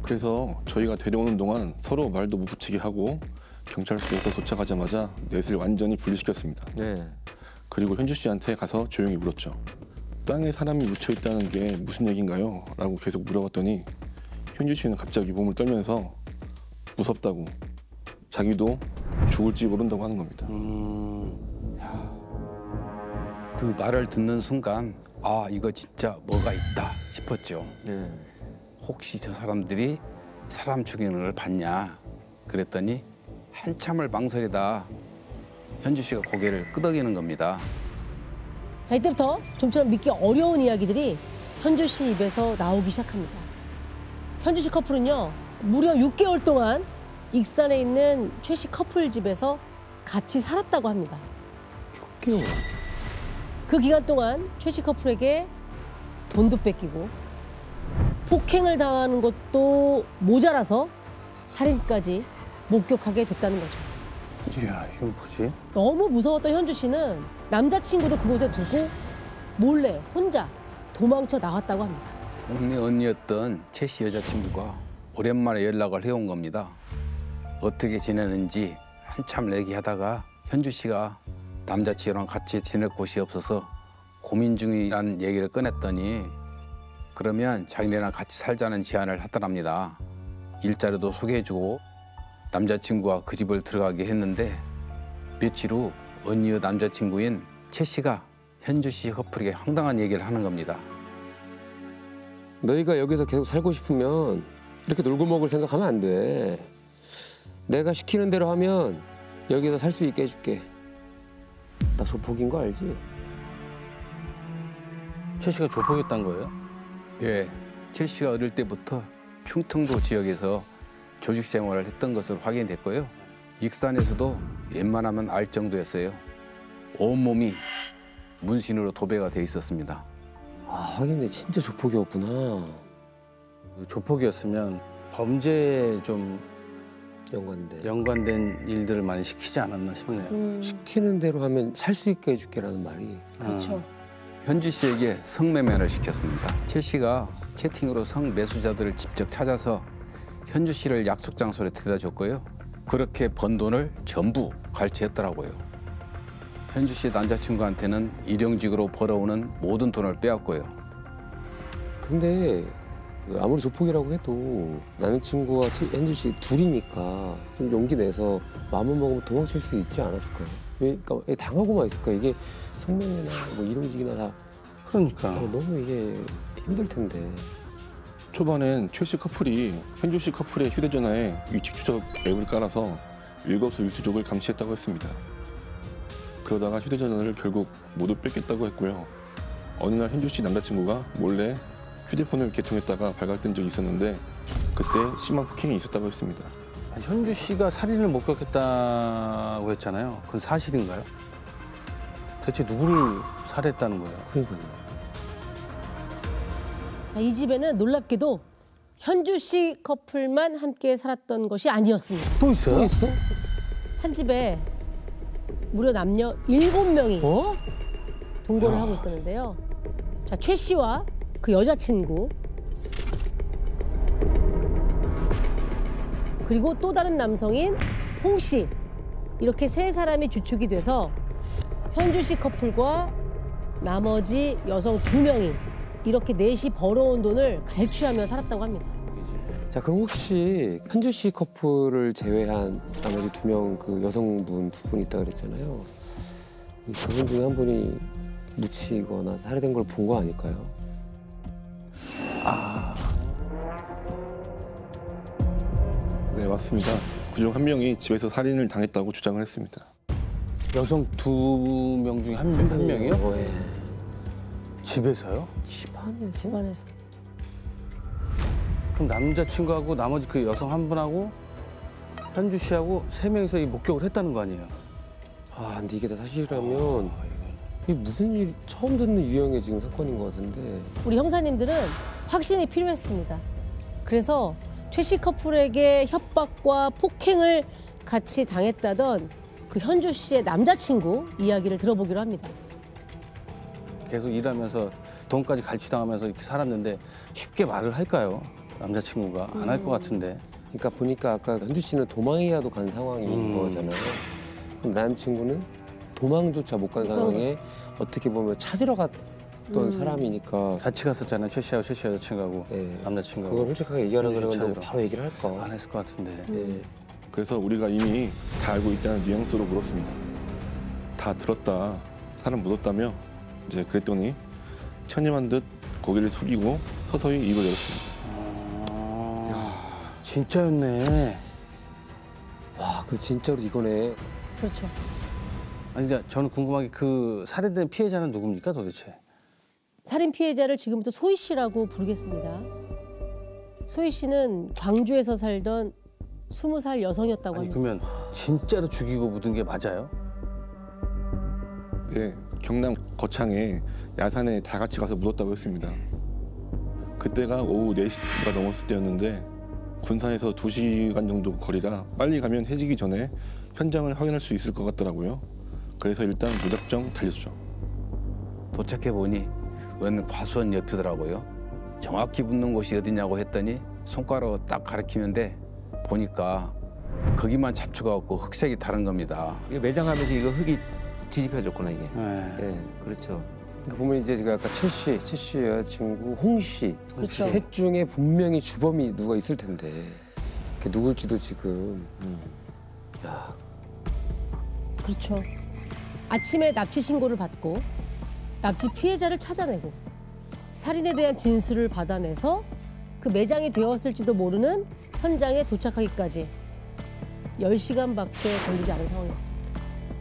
그래서 저희가 데려오는 동안 서로 말도 못 붙이게 하고 경찰서에서 도착하자마자 넷을 완전히 분리시켰습니다. 네. 그리고 현주 씨한테 가서 조용히 물었죠. 땅에 사람이 묻혀 있다는 게 무슨 얘기인가요? 라고 계속 물어봤더니 현주 씨는 갑자기 몸을 떨면서 무섭다고 자기도 죽을지 모른다고 하는 겁니다. 그 말을 듣는 순간 아 이거 진짜 뭐가 있다 싶었죠. 네. 혹시 저 사람들이 사람 죽이는 걸 봤냐 그랬더니 한참을 망설이다 현주 씨가 고개를 끄덕이는 겁니다. 자, 이때부터 좀처럼 믿기 어려운 이야기들이 현주 씨 입에서 나오기 시작합니다. 현주 씨 커플은요, 무려 6개월 동안 익산에 있는 최 씨 커플 집에서 같이 살았다고 합니다. 6개월? 그 기간 동안 최 씨 커플에게 돈도 뺏기고 폭행을 당하는 것도 모자라서 살인까지 목격하게 됐다는 거죠. 이야, 이건 뭐지? 너무 무서웠던 현주 씨는 남자친구도 그곳에 두고 몰래 혼자 도망쳐 나갔다고 합니다. 동네 언니였던 최 씨 여자친구가 오랜만에 연락을 해온 겁니다. 어떻게 지내는지 한참 얘기하다가 현주 씨가 남자친구랑 같이 지낼 곳이 없어서 고민 중이라는 얘기를 꺼냈더니 그러면 자기네랑 같이 살자는 제안을 하더랍니다. 일자리도 소개해주고 남자친구가 그 집을 들어가게 했는데 며칠 후 언니의 남자친구인 최 씨가 현주 씨 커플에게 황당한 얘기를 하는 겁니다. 너희가 여기서 계속 살고 싶으면 이렇게 놀고 먹을 생각하면 안 돼. 내가 시키는 대로 하면 여기서 살 수 있게 해줄게. 나 조폭인 거 알지? 최 씨가 조폭했단 거예요? 예, 최 씨가 어릴 때부터 충청도 지역에서 조직 생활을 했던 것으로 확인됐고요. 익산에서도 웬만하면 알 정도였어요. 온몸이 문신으로 도배가 돼 있었습니다. 아, 하긴 진짜 조폭이었구나. 조폭이었으면 범죄에 좀 연관된 일들을 많이 시키지 않았나 싶네요. 시키는 대로 하면 살 수 있게 해줄게라는 말이. 그렇죠. 현주 씨에게 성매매를 시켰습니다. 최 씨가 채팅으로 성매수자들을 직접 찾아서 현주 씨를 약속 장소에 데려다 줬고요. 그렇게 번 돈을 전부 갈취했더라고요. 현주 씨 남자친구한테는 일용직으로 벌어오는 모든 돈을 빼앗고요. 근데 아무리 조폭이라고 해도 남자친구와 현주 씨 둘이니까 좀 용기 내서 마음을 먹으면 도망칠 수 있지 않았을까요? 왜 그러니까 당하고만 있을까? 이게 성매매나 뭐 일용직이나 다 그러니까 너무 이게 힘들 텐데. 초반엔 최 씨 커플이 현주 씨 커플의 휴대전화에 위치 추적 앱을 깔아서 일거수일투족을 감시했다고 했습니다. 그러다가 휴대전화를 결국 모두 뺏겠다고 했고요. 어느 날 현주 씨 남자친구가 몰래 휴대폰을 개통했다가 발각된 적이 있었는데 그때 심한 폭행이 있었다고 했습니다. 현주 씨가 살인을 목격했다고 했잖아요. 그건 사실인가요? 대체 누구를 살해했다는 거예요? 그러니까요. 자, 이 집에는 놀랍게도 현주 씨 커플만 함께 살았던 것이 아니었습니다. 또 있어요? 또 있어? 한 집에 무려 남녀 7명이 동거를 하고 있었는데요. 자, 최 씨와 그 여자친구 그리고 또 다른 남성인 홍 씨 이렇게 세 사람이 주축이 돼서 현주 씨 커플과 나머지 여성 2명이 이렇게 넷이 벌어온 돈을 갈취하며 살았다고 합니다. 자, 그럼 혹시 현주 씨 커플을 제외한 나머지 2명 그 여성분 2분이 있다 그랬잖아요. 그분 중에 한 분이 묻히거나 살해된 걸 본 거 아닐까요? 네, 맞습니다. 그중 한 명이 집에서 살인을 당했다고 주장을 했습니다. 여성 2명 중에 한 명이요? 예. 집에서요? 집안에서. 그럼 남자친구하고 나머지 그 여성 한 분하고 현주 씨하고 3명이서 이 목격을 했다는 거 아니에요? 아, 근데 이게 다 사실이라면 이게 무슨 일 처음 듣는 유형의 지금 사건인 것 같은데. 우리 형사님들은 확신이 필요했습니다. 그래서 최 씨 커플에게 협박과 폭행을 같이 당했다던 그 현주 씨의 남자친구 이야기를 들어보기로 합니다. 계속 일하면서 돈까지 갈취당하면서 이렇게 살았는데 쉽게 말을 할까요? 남자친구가 안 할 것 같은데. 그러니까 보니까 아까 현주 씨는 도망이라도 간 상황인 거잖아요. 그럼 남친구는 도망조차 못 간 상황에 어떻게 보면 찾으러 갔던 사람이니까. 같이 갔었잖아요. 최 씨하고 최 씨 여자친구하고 남자친구하고. 그걸 솔직하게 얘기하라 그러면 찾으러. 바로 얘기를 할까? 안 했을 것 같은데. 예. 그래서 우리가 이미 다 알고 있다는 뉘앙스로 물었습니다. 다 들었다, 사람 묻었다며 이제 그랬더니 천념한 듯 고개를 숙이고 서서히 입을 열었습니다. 진짜였네. 와, 그 진짜로 이거네. 그렇죠. 아니, 이제 저는 궁금한 게 그 살해된 피해자는 누굽니까 도대체? 살인 피해자를 지금부터 소희 씨라고 부르겠습니다. 소희 씨는 광주에서 살던 20살 여성이었다고 아니 합니다. 그러면 진짜로 죽이고 묻은 게 맞아요? 네, 경남 거창에 야산에 다 같이 가서 묻었다고 했습니다. 그때가 오후 4시가 넘었을 때였는데 군산에서 2시간 정도 거리라 빨리 가면 해지기 전에 현장을 확인할 수 있을 것 같더라고요. 그래서 일단 무작정 달렸죠. 도착해보니 웬 과수원 옆이더라고요. 정확히 묻는 곳이 어디냐고 했더니 손가락으로 딱 가리키는데 보니까 거기만 잡초가 없고 흑색이 다른 겁니다. 이게 매장하면서 이거 흙이 뒤집혀졌구나 이게. 네. 예, 그렇죠. 그러니까 보면 이제 제가 아까 최 씨의 여자친구 홍 씨, 그렇죠. 셋 중에 분명히 주범이 누가 있을 텐데 그게 누굴지도 지금. 야, 그렇죠. 아침에 납치 신고를 받고 납치 피해자를 찾아내고 살인에 대한 진술을 받아내서 그 매장이 되었을지도 모르는 현장에 도착하기까지 10시간밖에 걸리지 않은 상황이었습니다.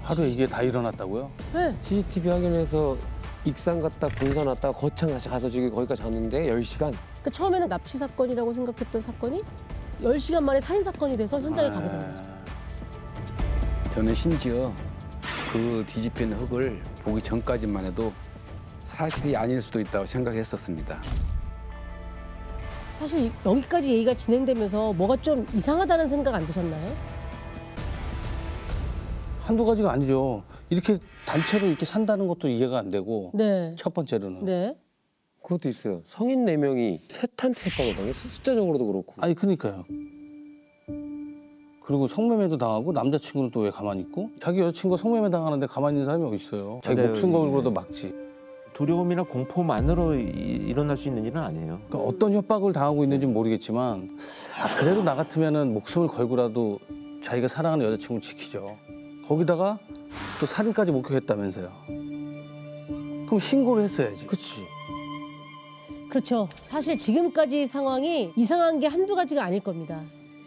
하루에 이게 다 일어났다고요? 네. CCTV 확인해서 익산 갔다 군산 왔다 거창 다시 가서 지금 거기까지 갔는데 10시간. 그러니까 처음에는 납치 사건이라고 생각했던 사건이 10시간 만에 살인 사건이 돼서 현장에 가게 된 거죠. 저는 심지어 그 뒤집힌 흙을 보기 전까지만 해도 사실이 아닐 수도 있다고 생각했었습니다. 사실 여기까지 얘기가 진행되면서 뭐가 좀 이상하다는 생각 안 드셨나요? 한두 가지가 아니죠. 이렇게 단체로 이렇게 산다는 것도 이해가 안 되고 네. 첫 번째로는. 네. 그것도 있어요. 성인 4명이 셋한테 협박을 당했어. 숫자적으로도 그렇고. 아니 그러니까요. 그리고 성매매도 당하고 남자친구는 또 왜 가만히 있고? 자기 여자친구가 성매매 당하는데 가만히 있는 사람이 어디 있어요. 자기 맞아요. 목숨 걸고도 막지. 두려움이나 공포만으로 일어날 수 있는 일은 아니에요. 그러니까 어떤 협박을 당하고 있는지는 모르겠지만 그래도 나 같으면은 목숨을 걸고라도 자기가 사랑하는 여자친구를 지키죠. 거기다가 또 살인까지 목격했다면서요. 그럼 신고를 했어야지. 그렇지. 그렇죠. 사실 지금까지 상황이 이상한 게 한두 가지가 아닐 겁니다.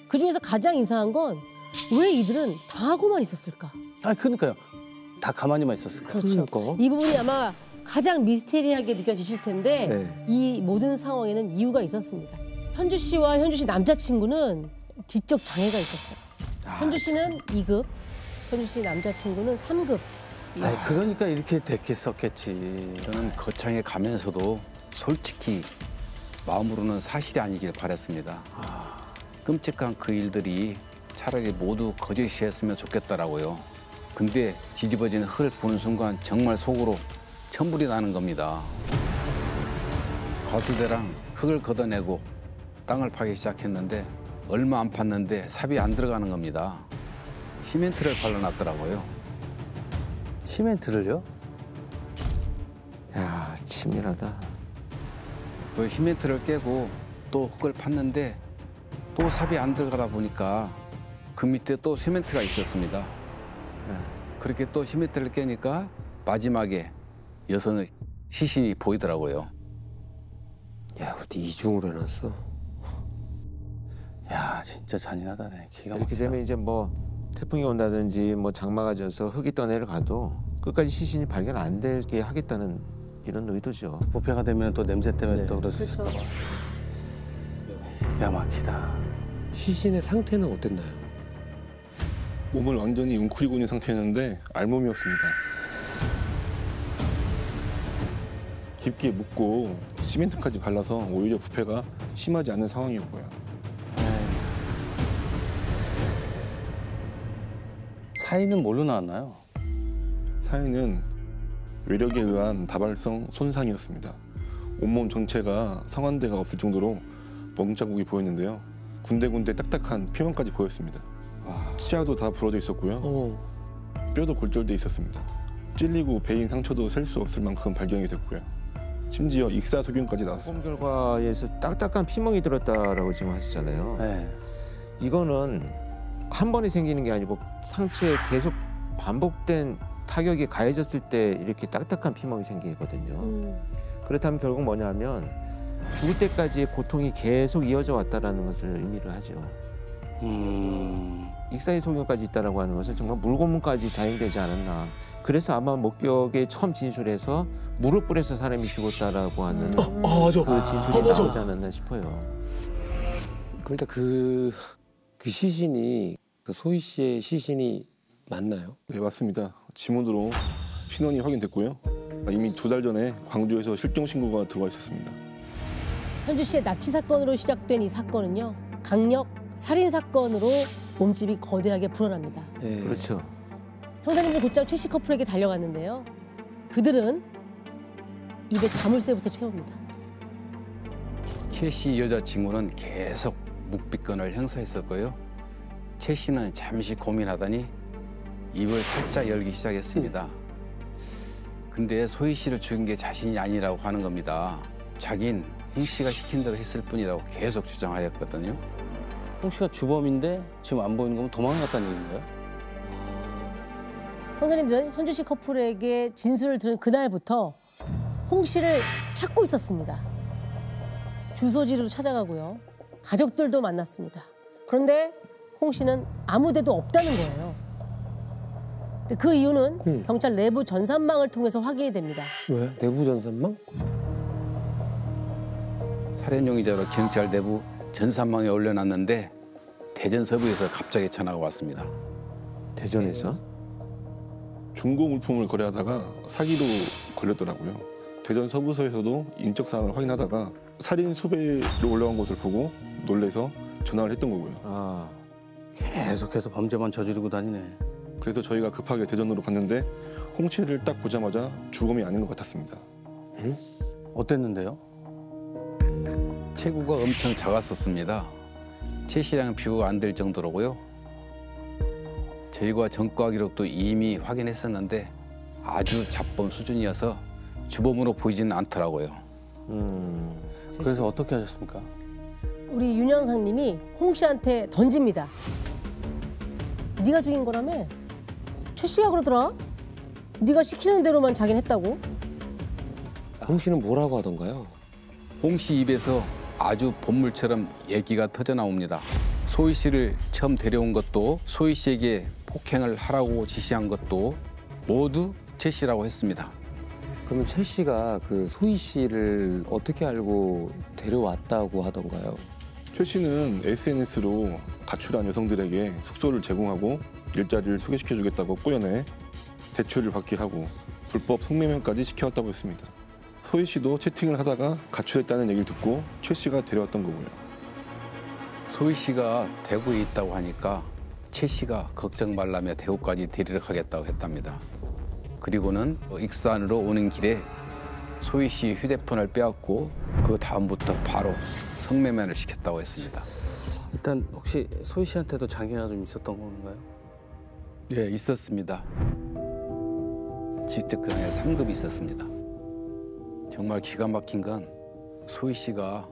그중에서 가장 이상한 건 왜 이들은 당하고만 있었을까? 아니 그러니까요. 다 가만히만 있었을까. 그렇죠. 이 부분이 아마 가장 미스테리하게 느껴지실 텐데 네. 이 모든 상황에는 이유가 있었습니다. 현주 씨와 현주 씨 남자친구는 지적 장애가 있었어요. 현주 씨는 2급, 현주 씨 남자친구는 3급. 아니 그러니까 이렇게 됐겠었겠지. 저는 거창에 가면서도 솔직히 마음으로는 사실이 아니길 바랬습니다. 끔찍한 그 일들이 차라리 모두 거짓이었으면 좋겠더라고요. 근데 뒤집어진 흙을 보는 순간 정말 속으로 천불이 나는 겁니다. 거수대랑 흙을 걷어내고 땅을 파기 시작했는데 얼마 안 팠는데 삽이 안 들어가는 겁니다. 시멘트를 발라놨더라고요. 시멘트를요? 야, 치밀하다. 그 시멘트를 깨고 또 흙을 팠는데 또 삽이 안 들어가다 보니까 그 밑에 또 시멘트가 있었습니다. 그렇게 또 시멘트를 깨니까 마지막에 여성의 시신이 보이더라고요. 야, 어디 이중으로 해놨어. 야 진짜 잔인하다네. 기가 이렇게 되면 이제 뭐 태풍이 온다든지 뭐 장마가 져서 흙이 떠내려가도 끝까지 시신이 발견 안 되게 하겠다는 이런 의도죠. 부패가 되면 또 냄새 때문에 또 그럴 수 있을 그렇죠. 거야. 야 막히다. 시신의 상태는 어땠나요? 몸을 완전히 웅크리고 있는 상태였는데 알몸이었습니다. 깊게 묻고 시멘트까지 발라서 오히려 부패가 심하지 않은 상황이었고요. 사인은 뭘로 나왔나요? 사인은 외력에 의한 다발성 손상이었습니다. 온몸 전체가 성환대가 없을 정도로 멍 자국이 보였는데요. 군데군데 딱딱한 피멍까지 보였습니다. 치아도 다 부러져 있었고요. 뼈도 골절돼 있었습니다. 찔리고 베인 상처도 셀 수 없을 만큼 발견이 됐고요. 심지어 익사소견까지 나왔습니다. 검 결과에서 딱딱한 피멍이 들었다라고 지금 하셨잖아요. 네. 이거는 한 번에 생기는 게 아니고 상처에 계속 반복된 타격이 가해졌을 때 이렇게 딱딱한 피멍이 생기거든요. 그렇다면 결국 뭐냐면 죽을 때까지의 고통이 계속 이어져 왔다라는 것을 의미를 하죠. 익사의 소견까지 있다라고 하는 것은 정말 물고문까지 자행되지 않았나. 그래서 아마 목격에 처음 진술해서 물을 뿌려서 사람이 죽었다라고 하는 그 진술이 나오지 않았나 싶어요. 그러니까 그 시신이 그 소희 씨의 시신이 맞나요? 네, 맞습니다. 지문으로 신원이 확인됐고요. 이미 2달 전에 광주에서 실종 신고가 들어와 있었습니다. 현주 씨의 납치 사건으로 시작된 이 사건은요. 강력 살인 사건으로 몸집이 거대하게 불어납니다. 네. 그렇죠. 형사님들 곧장 최 씨 커플에게 달려갔는데요. 그들은 입에 자물쇠부터 채웁니다. 최 씨 여자친구는 계속 묵비권을 행사했었고요. 최 씨는 잠시 고민하더니 입을 살짝 열기 시작했습니다. 근데 소희 씨를 죽인 게 자신이 아니라고 하는 겁니다. 자긴 홍 씨가 시킨 대로 했을 뿐이라고 계속 주장하였거든요. 홍 씨가 주범인데 지금 안 보이는 거면 도망갔다는 얘기인가요? 형사님들은 현주 씨 커플에게 진술을 들은 그날부터 홍 씨를 찾고 있었습니다. 주소지로 찾아가고요. 가족들도 만났습니다. 그런데 홍 씨는 아무 데도 없다는 거예요. 근데 그 이유는 경찰 내부 전산망을 통해서 확인이 됩니다. 왜? 내부 전산망? 살인 용의자로 경찰 내부 전산망에 올려놨는데 대전 서부에서 갑자기 전화가 왔습니다. 대전에서? 중고 물품을 거래하다가 사기로 걸렸더라고요. 대전 서부서에서도 인적 사항을 확인하다가 살인 수배로 올라온 것을 보고 놀래서 전화를 했던 거고요. 계속해서 범죄만 저지르고 다니네. 그래서 저희가 급하게 대전으로 갔는데 홍 씨를 딱 보자마자 죽음이 아닌 것 같았습니다. 어땠는데요? 체구가 엄청 작았었습니다. 최 씨랑 비교가 안 될 정도로고요. 저희가 전과 기록도 이미 확인했었는데 아주 잡범 수준이어서 주범으로 보이지는 않더라고요. 그래서 어떻게 하셨습니까? 우리 윤 형사님이 홍 씨한테 던집니다. 네가 죽인 거라며? 최 씨가 그러더라. 네가 시키는 대로만 자긴 했다고. 홍 씨는 뭐라고 하던가요? 홍 씨 입에서 아주 본물처럼 얘기가 터져나옵니다. 소희 씨를 처음 데려온 것도 소희 씨에게 폭행을 하라고 지시한 것도 모두 최 씨라고 했습니다. 그러면 최 씨가 그 소희 씨를 어떻게 알고 데려왔다고 하던가요? 최 씨는 SNS로 가출한 여성들에게 숙소를 제공하고 일자리를 소개시켜주겠다고 꾸며내 대출을 받게 하고 불법 성매매까지 시켜왔다고 했습니다. 소희 씨도 채팅을 하다가 가출했다는 얘기를 듣고 최 씨가 데려왔던 거고요. 소희 씨가 대구에 있다고 하니까 최 씨가 걱정 말라며 대구까지 데리러 가겠다고 했답니다. 그리고는 익산으로 오는 길에 소희 씨 휴대폰을 빼앗고 그 다음부터 바로 성매매를 시켰다고 했습니다. 일단 혹시 소희 씨한테도 장애가 좀 있었던 건가요? 예, 있었습니다. 직접장애 3급이 있었습니다. 정말 기가 막힌 건 소희 씨가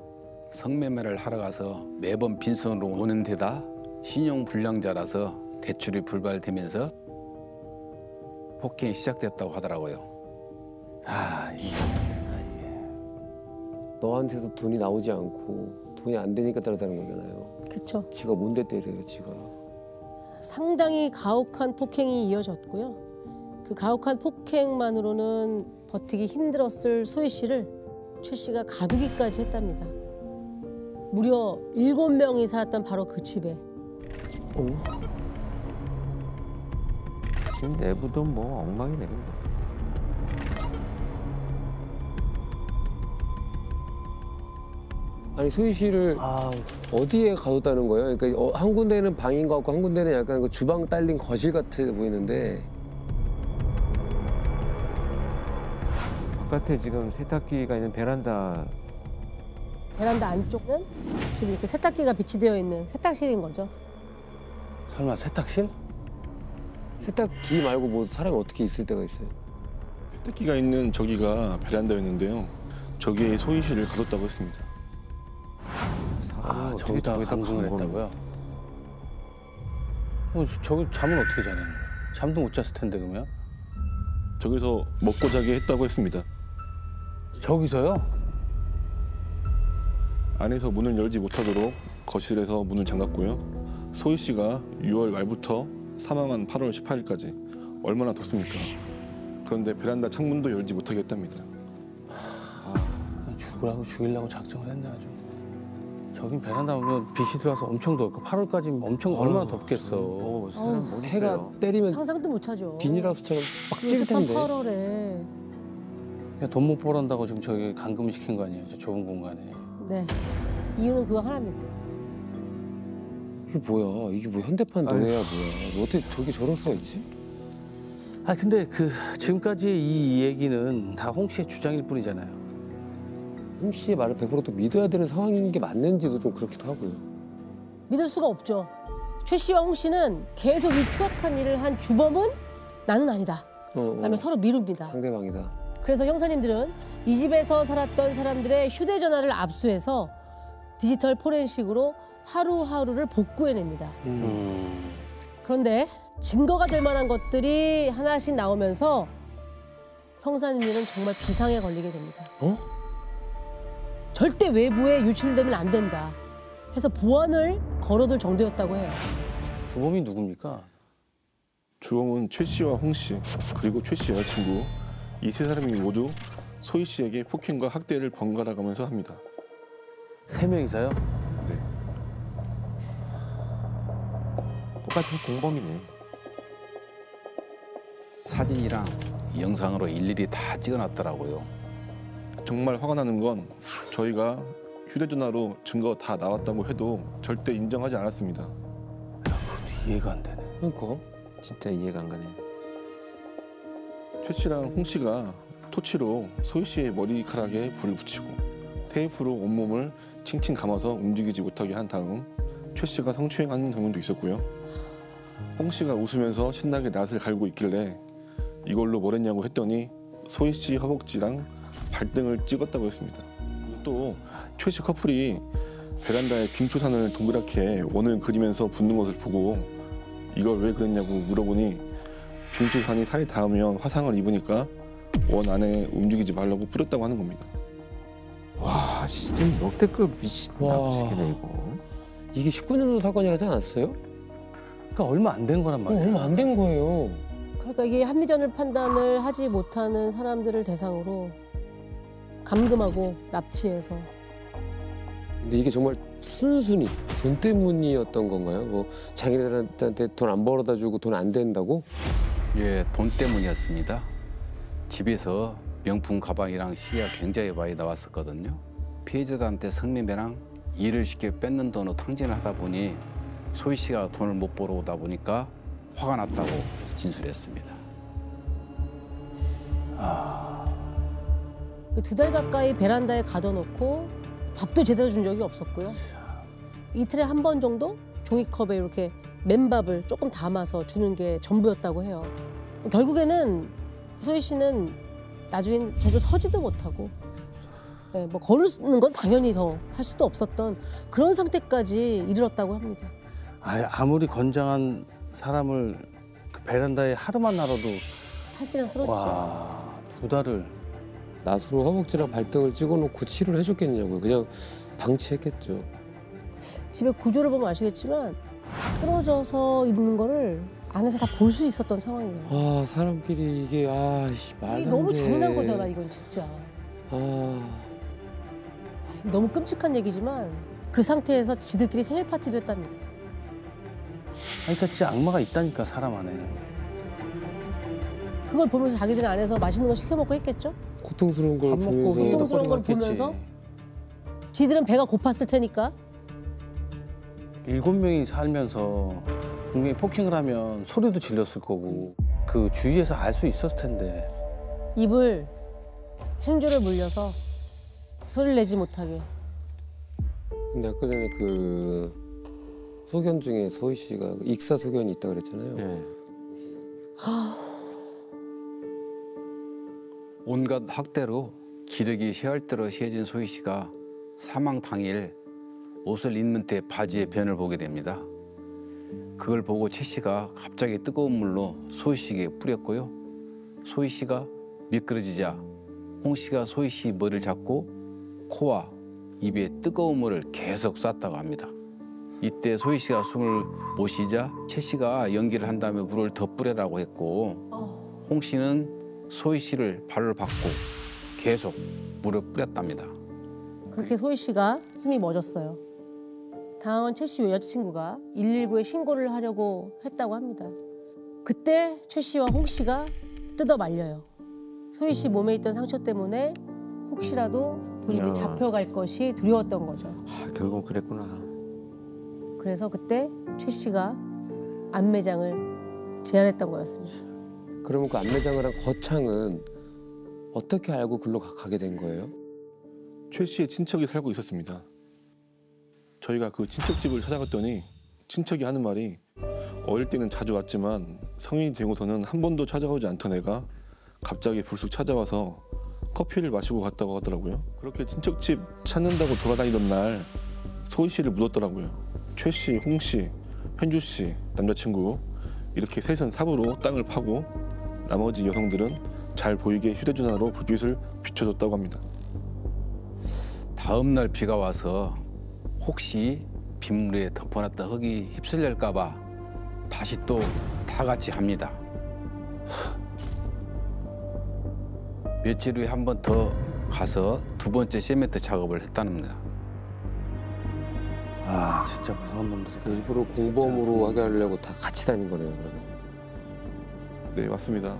성매매를 하러 가서 매번 빈손으로 오는 데다 신용불량자라서 대출이 불발되면서 폭행이 시작됐다고 하더라고요. 이게 안 된다 이게. 너한테도 돈이 나오지 않고 돈이 안 되니까 따라다는 거잖아요. 그렇죠. 지가 뭔데 때려요, 지가. 상당히 가혹한 폭행이 이어졌고요. 그 가혹한 폭행만으로는 버티기 힘들었을 소희 씨를 최 씨가 가두기까지 했답니다. 무려 7명이 살았던 바로 그 집에. 지금 내부도 뭐 엉망이네. 아니 소희 씨를 어디에 가뒀다는 거예요? 그러니까 한 군데는 방인 것 같고 한 군데는 약간 그 주방 딸린 거실 같아 보이는데. 바깥에 지금 세탁기가 있는 베란다. 베란다 안쪽은 지금 이렇게 세탁기가 비치되어 있는 세탁실인 거죠. 설마 세탁실? 세탁기 말고 뭐 사람이 어떻게 있을 때가 있어요? 세탁기가 있는 저기가 베란다였는데요. 저기에 소희 씨를 가뒀다고 했습니다. 저기다가 감금을 했다고요? 저기 잠은 어떻게 자는 거예요? 잠도 못 잤을 텐데 그러면? 저기서 먹고 자게 했다고 했습니다. 저기서요? 안에서 문을 열지 못하도록 거실에서 문을 잠갔고요. 소희 씨가 6월 말부터 사망한 8월 18일까지 얼마나 덥습니까? 그런데 베란다 창문도 열지 못하게 했답니다. 죽이려고 작정을 했네 아주. 저긴 베란다 오면 빛이 들어와서 엄청 덥고 8월까지 엄청 얼마나 덥겠어. 해가 때리면 상상도 못 하죠. 비닐하우스처럼 빡 찔 습한 텐데. 8월에. 그냥 돈 못 벌한다고 지금 저기 감금시킨 거 아니에요? 저 좁은 공간에. 네. 이유는 그거 하나입니다. 이게 뭐야? 이게 뭐 현대판 노예야 뭐야? 뭐 어떻게 저기 저럴 수가 있지? 근데 지금까지 이 얘기는 다 홍 씨의 주장일 뿐이잖아요. 홍 씨의 말을 100% 또 믿어야 되는 상황인 게 맞는지도 좀 그렇기도 하고요. 믿을 수가 없죠. 최 씨와 홍 씨는 계속 이 추악한 일을 한 주범은 나는 아니다. 라며 서로 미룹니다. 상대방이다. 그래서 형사님들은 이 집에서 살았던 사람들의 휴대전화를 압수해서 디지털 포렌식으로 하루하루를 복구해냅니다. 그런데 증거가 될 만한 것들이 하나씩 나오면서 형사님들은 정말 비상에 걸리게 됩니다. 절대 외부에 유출되면 안 된다 해서 보안을 걸어둘 정도였다고 해요. 주범이 누굽니까? 주범은 최 씨와 홍 씨, 그리고 최 씨 여자친구 이 세 사람이 모두 소희 씨에게 폭행과 학대를 번갈아 가면서 합니다. 세 명이서요? 네. 똑같은 공범이네. 사진이랑 영상으로 일일이 다 찍어놨더라고요. 정말 화가 나는 건 저희가 휴대전화로 증거 다 나왔다고 해도 절대 인정하지 않았습니다. 그것도 이해가 안 되네. 그러니까 진짜 이해가 안 가네. 최 씨랑 홍 씨가 토치로 소희 씨의 머리카락에 불을 붙이고 테이프로 온몸을 칭칭 감아서 움직이지 못하게 한 다음 최 씨가 성추행하는 장면도 있었고요. 홍 씨가 웃으면서 신나게 낯을 갈고 있길래 이걸로 뭘 했냐고 했더니 소희 씨 허벅지랑 발등을 찍었다고 했습니다. 또 최 씨 커플이 베란다에 김초산을 동그랗게 원을 그리면서 붓는 것을 보고 이걸 왜 그랬냐고 물어보니 김초산이 살이 닿으면 화상을 입으니까 원 안에 움직이지 말라고 뿌렸다고 하는 겁니다. 와 진짜 역대급 미친 납치기네 이거. 이게 19년도 사건이라지 않았어요? 그러니까 얼마 안 된 거란 말이에요. 얼마 안 된 거예요. 그러니까 이게 합리적인 판단을 하지 못하는 사람들을 대상으로 감금하고 납치해서. 근데 이게 정말 순순히 돈 때문이었던 건가요? 뭐 자기들한테 돈 안 벌어다 주고 돈 안 된다고? 예, 돈 때문이었습니다. 집에서 명품 가방이랑 시계가 굉장히 많이 나왔었거든요. 피해자들한테 성매매랑 일을 쉽게 뺏는 돈으로 탕진을 하다 보니 소희 씨가 돈을 못 벌어오다 보니까 화가 났다고 진술했습니다. 2달 가까이 베란다에 가둬놓고 밥도 제대로 준 적이 없었고요. 이틀에 한 번 정도 종이컵에 이렇게 맨밥을 조금 담아서 주는 게 전부였다고 해요. 결국에는 소희 씨는 나중엔 제대로 서지도 못하고 네, 뭐 걸는 건 당연히 더 할 수도 없었던 그런 상태까지 이르렀다고 합니다. 아무리 건장한 사람을 그 베란다에 하루만 날아도 탈진해서 쓰러지죠. 와, 2달을. 낫으로 허벅지랑 발등을 찍어놓고 치료를 해줬겠냐고요. 그냥 방치했겠죠. 집에 구조를 보면 아시겠지만 쓰러져서 있는 거를 안에서 다 볼 수 있었던 상황이에요. 아 사람끼리 이게 말도 안 돼. 너무 잔인한 거잖아 이건 진짜. 너무 끔찍한 얘기지만 그 상태에서 지들끼리 생일 파티도 했답니다. 그러니까 진짜 악마가 있다니까 사람 안에는. 그걸 보면서 자기들 안에서 맛있는 거 시켜 먹고 했겠죠? 고통스러운 걸 보면서. 고통스러운 걸 보면서 지들은 배가 고팠을 테니까. 7명이 살면서 분명히 폭행을 하면 소리도 질렀을 거고 그 주위에서 알 수 있었을 텐데. 입을 행주를 물려서 소리를 내지 못하게. 근데 아까 전에 그 소견 중에 소희 씨가 익사 소견이 있다 그랬잖아요. 네. 온갖 학대로 기력이 쇠할 대로 쇠해진 소희 씨가 사망 당일 옷을 입는 때 바지에 변을 보게 됩니다. 그걸 보고 최 씨가 갑자기 뜨거운 물로 소희 씨에게 뿌렸고요. 소희 씨가 미끄러지자 홍 씨가 소희 씨 머리를 잡고 코와 입에 뜨거운 물을 계속 쐈다고 합니다. 이때 소희 씨가 숨을 못 쉬자 최 씨가 연기를 한 다음에 물을 더 뿌려라고 했고 홍 씨는 소희 씨를 발로 받고 계속 물을 뿌렸답니다. 그렇게 소희 씨가 숨이 멎었어요. 다음은 최 씨 여자친구가 119에 신고를 하려고 했다고 합니다. 그때 최 씨와 홍 씨가 뜯어 말려요. 소희 씨 몸에 있던 상처 때문에 혹시라도 본인이 잡혀갈 것이 두려웠던 거죠. 결국 그랬구나. 그래서 그때 최 씨가 안매장을 제안했던 거였습니다. 그러면 그 안매장을 한 거창은 어떻게 알고 글로 가게 된 거예요? 최 씨의 친척이 살고 있었습니다. 저희가 그 친척집을 찾아갔더니 친척이 하는 말이 어릴 때는 자주 왔지만 성인이 되고서는 한 번도 찾아오지 않던 애가 갑자기 불쑥 찾아와서 커피를 마시고 갔다고 하더라고요. 그렇게 친척집 찾는다고 돌아다니던 날 소희 씨를 묻었더라고요. 최 씨, 홍 씨, 현주 씨, 남자친구 이렇게 셋은 삽으로 땅을 파고 나머지 여성들은 잘 보이게 휴대전화로 불빛을 비춰줬다고 합니다. 다음 날 비가 와서 혹시 빗물에 덮어놨던 흙이 휩쓸릴까 봐 다시 또 다 같이 합니다. 며칠 후에 한 번 더 가서 두 번째 세멘트 작업을 했답니다. 아 진짜 무서운 놈들이다. 일부러 공범으로 하게 하려고 다 같이 다닌 거네요, 그러면. 네, 맞습니다.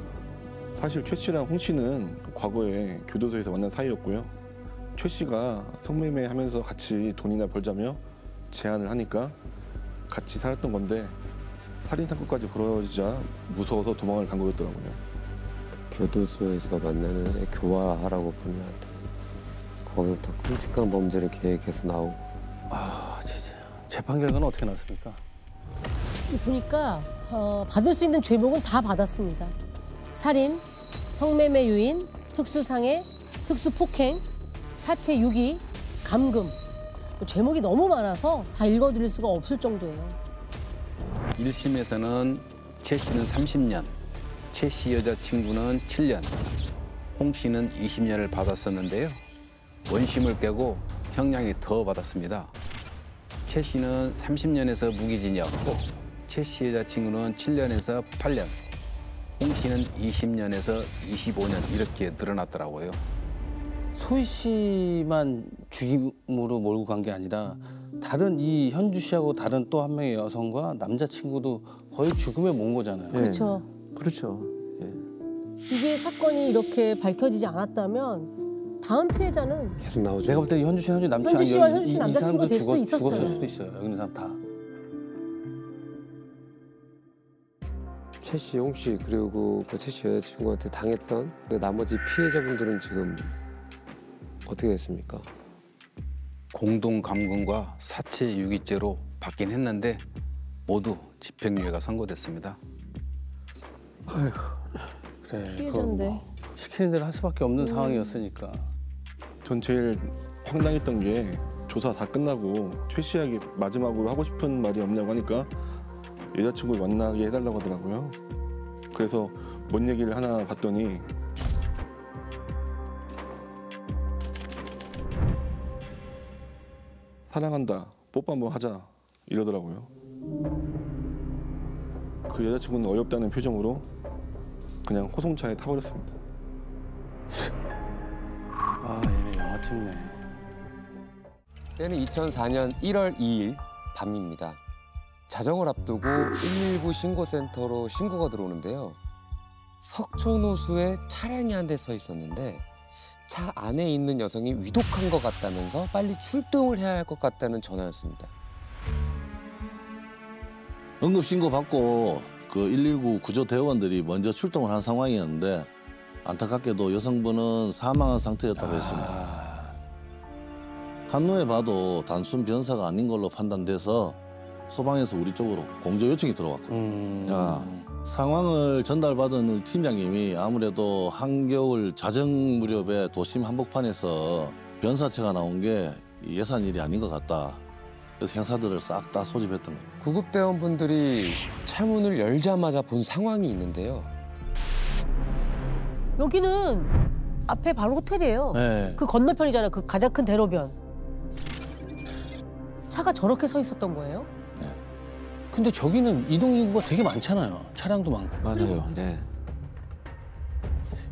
사실 최 씨랑 홍 씨는 과거에 교도소에서 만난 사이였고요. 최 씨가 성매매하면서 같이 돈이나 벌자며 제안을 하니까 같이 살았던 건데 살인 사건까지 벌어지자 무서워서 도망을 간 거였더라고요. 교도소에서 만나는 애 교화하라고 보내왔더니 거기서 더 끔찍한 범죄를 계획해서 나오고. 아 진짜 재판 결과는 어떻게 났습니까? 보니까 받을 수 있는 죄목은 다 받았습니다. 살인, 성매매 유인, 특수상해, 특수폭행, 사체 유기, 감금. 죄목이 너무 많아서 다 읽어드릴 수가 없을 정도예요. 1심에서는 최 씨는 30년, 최 씨 여자친구는 7년, 홍 씨는 20년을 받았었는데요. 원심을 깨고 형량이 더 받았습니다. 최 씨는 30년에서 무기징역, 최 씨 여자친구는 7년에서 8년, 홍 씨는 20년에서 25년 이렇게 늘어났더라고요. 소희 씨만 죽임으로 몰고 간 게 아니라 다른 이 현주 씨하고 다른 또 한 명의 여성과 남자친구도 거의 죽음에 몬 거잖아요. 그렇죠. 그렇죠. 이게 사건이 이렇게 밝혀지지 않았다면 다음 피해자는 계속 나오죠. 내가 볼 때 현주 씨, 현주 남친 현주 씨와 아니면 현주 씨 이 남자친구가 사람도 될 수도 있었어요. 죽었을 수도 있어요. 여기 있는 사람 다. 최 씨, 홍 씨, 그리고 그 최 씨 여자친구한테 당했던 그 나머지 피해자분들은 지금 어떻게 됐습니까? 공동 감금과 사체 유기죄로 받긴 했는데 모두 집행유예가 선고됐습니다. 아이고, 그래. 피해자인데. 시키는 대로 할 수밖에 없는 상황이었으니까. 전 제일 황당했던 게 조사 다 끝나고 최 씨에게 마지막으로 하고 싶은 말이 없냐고 하니까 여자친구 만나게 해달라고 하더라고요. 그래서 뭔 얘기를 하나 봤더니 사랑한다, 뽀뽀 한번 하자 이러더라고요. 그 여자친구는 어이없다는 표정으로 그냥 호송차에 타버렸습니다. 아 얘네 영화 찍네. 때는 2004년 1월 2일 밤입니다. 자정을 앞두고 119 신고센터로 신고가 들어오는데요. 석촌호수에 차량이 한 대 서 있었는데 차 안에 있는 여성이 위독한 것 같다면서 빨리 출동을 해야 할 것 같다는 전화였습니다. 응급신고 받고 그 119 구조 대원들이 먼저 출동을 한 상황이었는데 안타깝게도 여성분은 사망한 상태였다고 했습니다. 한눈에 봐도 단순 변사가 아닌 걸로 판단돼서 소방에서 우리 쪽으로 공조 요청이 들어왔거든요. 상황을 전달받은 팀장님이 아무래도 한겨울 자정 무렵에 도심 한복판에서 변사체가 나온 게 예산 일이 아닌 것 같다. 그래서 형사들을 싹 다 소집했던 거예요. 구급대원분들이 차문을 열자마자 본 상황이 있는데요. 여기는 앞에 바로 호텔이에요. 네. 그 건너편이잖아요. 그 가장 큰 대로변. 차가 저렇게 서 있었던 거예요? 근데 저기는 이동인구가 되게 많잖아요. 차량도 많고. 맞아요. 네.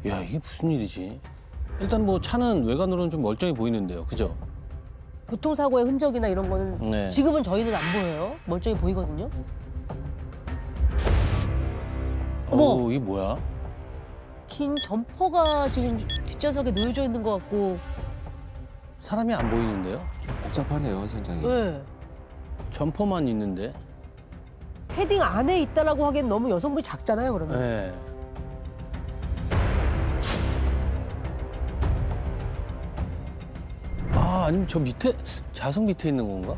야 이게 무슨 일이지? 일단 뭐 차는 외관으로는 좀 멀쩡해 보이는데요. 그죠? 교통사고의 흔적이나 이런 거는 네. 지금은 저희는 안 보여요. 멀쩡히 보이거든요. 어머! 이게 뭐야? 긴 점퍼가 지금 뒷좌석에 놓여져 있는 것 같고. 사람이 안 보이는데요? 복잡하네요, 현장이. 네. 점퍼만 있는데? 패딩 안에 있다라고 하기엔 너무 여성분이 작잖아요, 그러면. 네. 아, 아니면 저 밑에, 좌석 밑에 있는 건가?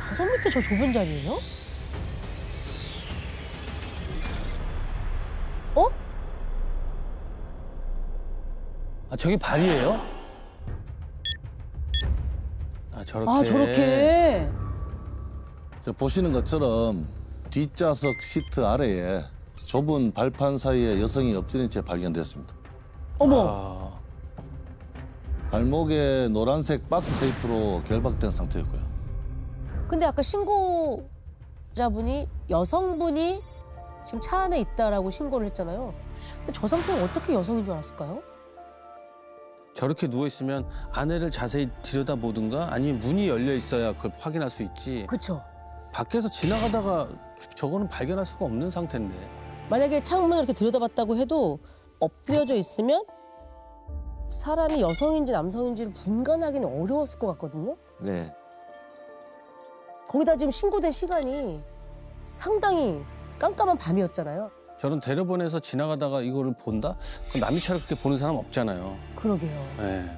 좌석 밑에 저 좁은 자리예요? 어? 아, 저기 발이에요? 아, 저렇게. 아, 저렇게. 저 보시는 것처럼 뒷좌석 시트 아래에 좁은 발판 사이에 여성이 엎드린 채 발견됐습니다. 어머. 발목에 노란색 박스 테이프로 결박된 상태였고요. 근데 아까 신고자분이 여성분이 지금 차 안에 있다라고 신고를 했잖아요. 근데 저 상태는 어떻게 여성인 줄 알았을까요? 저렇게 누워 있으면 아내를 자세히 들여다보든가 아니면 문이 열려 있어야 그걸 확인할 수 있지. 그렇죠. 밖에서 지나가다가 저거는 발견할 수가 없는 상태인데. 만약에 창문을 이렇게 들여다봤다고 해도 엎드려져 있으면 사람이 여성인지 남성인지를 분간하기는 어려웠을 것 같거든요. 네. 거기다 지금 신고된 시간이 상당히 깜깜한 밤이었잖아요. 저런 데려보내서 지나가다가 이거를 본다? 그럼 남의 차를 그렇게 보는 사람 없잖아요. 그러게요. 네.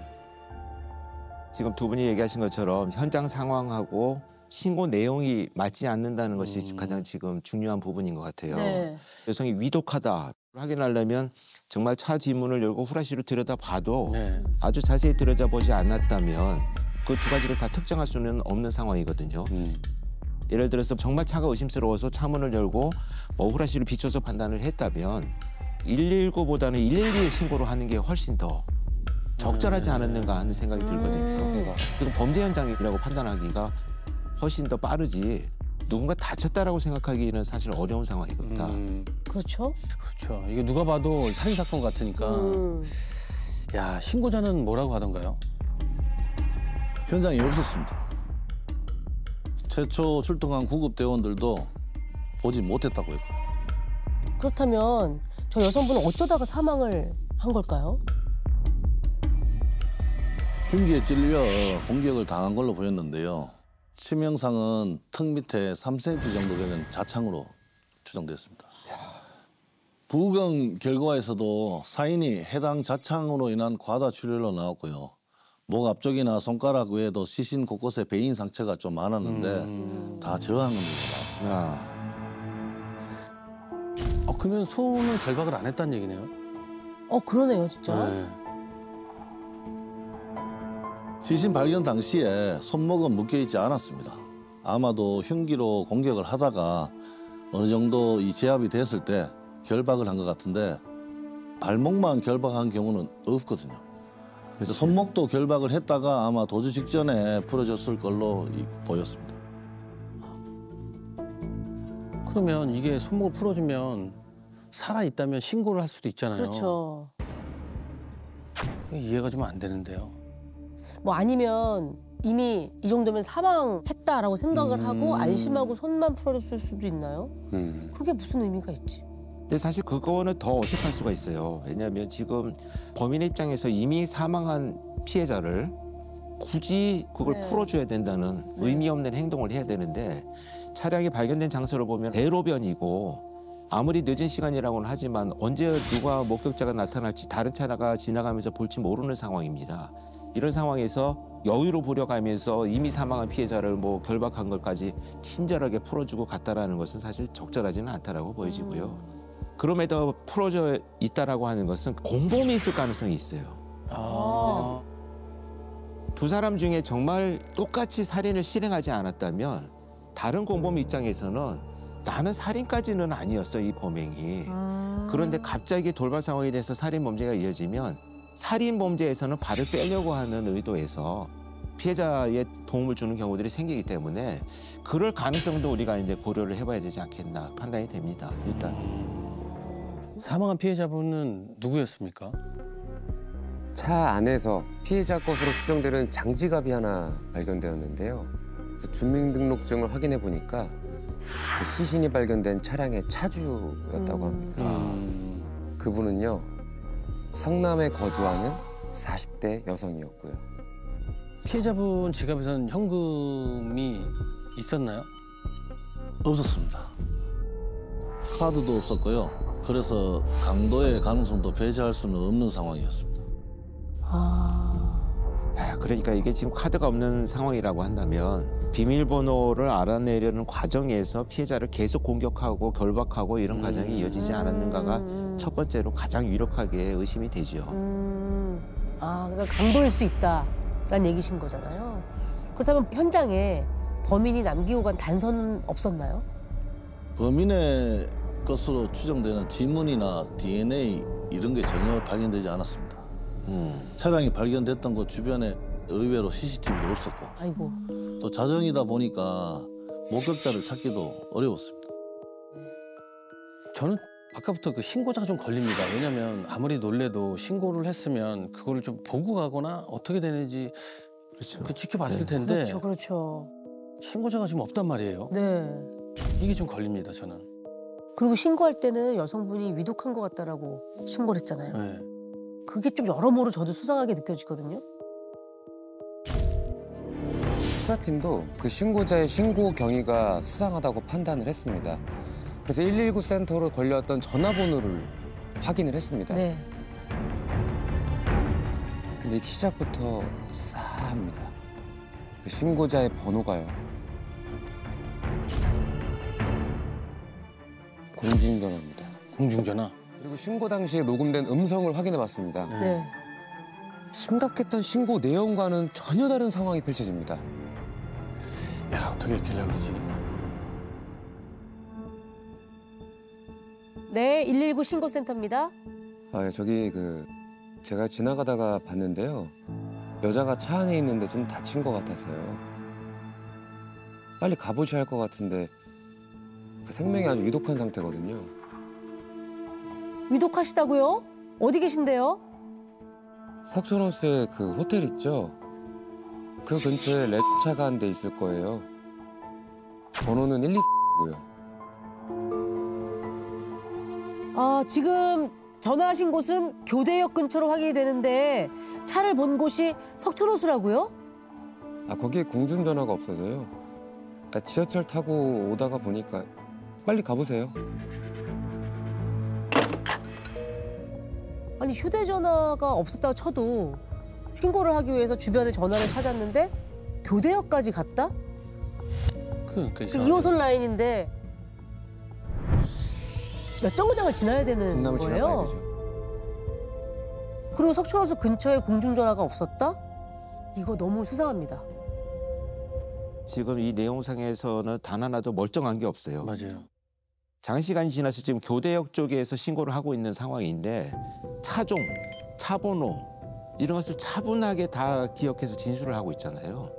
지금 두 분이 얘기하신 것처럼 현장 상황하고 신고 내용이 맞지 않는다는 것이 가장 지금 중요한 부분인 것 같아요. 네. 여성이 위독하다 확인하려면 정말 차 뒷문을 열고 후라시로 들여다봐도 네. 아주 자세히 들여다보지 않았다면 그 두 가지를 다 특정할 수는 없는 상황이거든요. 예를 들어서 정말 차가 의심스러워서 차문을 열고 뭐 후라시를 비춰서 판단을 했다면 119보다는 112에 신고를 하는 게 훨씬 더 적절하지 않았는가 하는 생각이 들거든요. 그리고 범죄 현장이라고 판단하기가 훨씬 더 빠르지 누군가 다쳤다라고 생각하기는 사실 어려운 상황이거든요. 그렇죠. 그렇죠. 이게 누가 봐도 살인사건 같으니까. 야, 신고자는 뭐라고 하던가요? 현장에 없었습니다. 최초 출동한 구급대원들도 보지 못했다고 했고요. 그렇다면 저 여성분은 어쩌다가 사망을 한 걸까요? 흉기에 찔려 공격을 당한 걸로 보였는데요. 치명상은 턱 밑에 3cm 정도 되는 자창으로 추정됐습니다. 부검 결과에서도 사인이 해당 자창으로 인한 과다 출혈로 나왔고요. 목 앞쪽이나 손가락 외에도 시신 곳곳에 베인 상처가 좀 많았는데 다 저항으로 나왔습니다. 그러면 손은 결박을 안 했다는 얘기네요. 그러네요, 진짜. 네. 시신 발견 당시에 손목은 묶여있지 않았습니다. 아마도 흉기로 공격을 하다가 어느 정도 이 제압이 됐을 때 결박을 한 것 같은데 발목만 결박한 경우는 없거든요. 그래서 손목도 결박을 했다가 아마 도주 직전에 풀어졌을 걸로 보였습니다. 그러면 이게 손목을 풀어주면 살아있다면 신고를 할 수도 있잖아요. 그렇죠. 이해가 좀 안 되는데요. 뭐 아니면 이미 이 정도면 사망했다라고 생각을 하고 안심하고 손만 풀어줬을 수도 있나요? 그게 무슨 의미가 있지? 근데 사실 그거는 더 어색할 수가 있어요. 왜냐하면 지금 범인의 입장에서 이미 사망한 피해자를 굳이 그걸 풀어줘야 된다는 의미 없는 행동을 해야 되는데 차량이 발견된 장소를 보면 대로변이고 아무리 늦은 시간이라고는 하지만 언제 누가 목격자가 나타날지 다른 차가 지나가면서 볼지 모르는 상황입니다. 이런 상황에서 여유로 부려가면서 이미 사망한 피해자를 뭐 결박한 것까지 친절하게 풀어주고 갔다라는 것은 사실 적절하지는 않다라고 보여지고요. 그럼에도 풀어져 있다라고 하는 것은 공범이 있을 가능성이 있어요. 두 사람 중에 정말 똑같이 살인을 실행하지 않았다면 다른 공범 입장에서는 나는 살인까지는 아니었어, 이 범행이. 그런데 갑자기 돌발 상황에 대해서 살인 범죄가 이어지면 살인 범죄에서는 발을 빼려고 하는 의도에서 피해자의 도움을 주는 경우들이 생기기 때문에 그럴 가능성도 우리가 이제 고려를 해봐야 되지 않겠나 판단이 됩니다. 일단. 사망한 피해자분은 누구였습니까? 차 안에서 피해자 것으로 추정되는 장지갑이 하나 발견되었는데요. 그 주민등록증을 확인해 보니까 그 시신이 발견된 차량의 차주였다고 합니다. 그분은요, 성남에 거주하는 40대 여성이었고요. 피해자분 지갑에서는 현금이 있었나요? 없었습니다. 카드도 없었고요. 그래서 강도의 가능성도 배제할 수는 없는 상황이었습니다. 그러니까 이게 지금 카드가 없는 상황이라고 한다면 비밀번호를 알아내려는 과정에서 피해자를 계속 공격하고 결박하고 이런 과정이 이어지지 않았는가가 첫 번째로 가장 유력하게 의심이 되죠. 그러니까 강도일 수 있다라는 얘기신 거잖아요. 그렇다면 현장에 범인이 남기고 간 단서는 없었나요? 범인의 것으로 추정되는 지문이나 DNA 이런 게 전혀 발견되지 않았습니다. 차량이 발견됐던 곳 주변에 의외로 CCTV도 없었고 아이고. 또 자정이다 보니까 목격자를 찾기도 어려웠습니다. 저는 아까부터 그 신고자가 좀 걸립니다. 왜냐면 아무리 놀래도 신고를 했으면 그거를 좀 보고 가거나 어떻게 되는지 그 지켜봤을 텐데 그렇죠, 그렇죠. 신고자가 지금 없단 말이에요. 네. 이게 좀 걸립니다, 저는. 그리고 신고할 때는 여성분이 위독한 것 같다라고 신고를 했잖아요. 네. 그게 좀 여러모로 저도 수상하게 느껴지거든요. 수사팀도 그 신고자의 신고 경위가 수상하다고 판단을 했습니다. 그래서 119 센터로 걸려왔던 전화번호를 확인을 했습니다. 네. 근데 시작부터 싸합니다. 그 신고자의 번호가요. 공중전화입니다. 공중전화? 그리고 신고 당시에 녹음된 음성을 확인해봤습니다. 네. 심각했던 신고 내용과는 전혀 다른 상황이 펼쳐집니다. 야, 어떻게 했길래 그러지? 네, 119 신고센터입니다. 아, 저기 제가 지나가다가 봤는데요. 여자가 차 안에 있는데 좀 다친 것 같아서요. 빨리 가보셔야 할 것 같은데 그 생명이 아주 위독한 상태거든요. 위독하시다고요? 어디 계신데요? 석촌호수에 그 호텔 있죠? 그 근처에 랩차가 한 대 있을 거예요. 번호는 129고요. 아, 지금 전화하신 곳은 교대역 근처로 확인이 되는데 차를 본 곳이 석촌호수라고요? 아, 거기에 공중전화가 없어서요. 아, 지하철 타고 오다가 보니까 빨리 가보세요. 아니, 휴대전화가 없었다고 쳐도 신고를 하기 위해서 주변에 전화를 찾았는데 교대역까지 갔다? 그러니까 그 2호선 라인인데 몇 정거장을 지나야 되는 강남을 지나가야 거예요? 되죠. 그리고 석촌호수 근처에 공중전화가 없었다? 이거 너무 수상합니다. 지금 이 내용상에서는 단 하나도 멀쩡한 게 없어요. 맞아요. 장시간이 지나서 지금 교대역 쪽에서 신고를 하고 있는 상황인데 차종, 차번호 이런 것을 차분하게 다 기억해서 진술을 하고 있잖아요.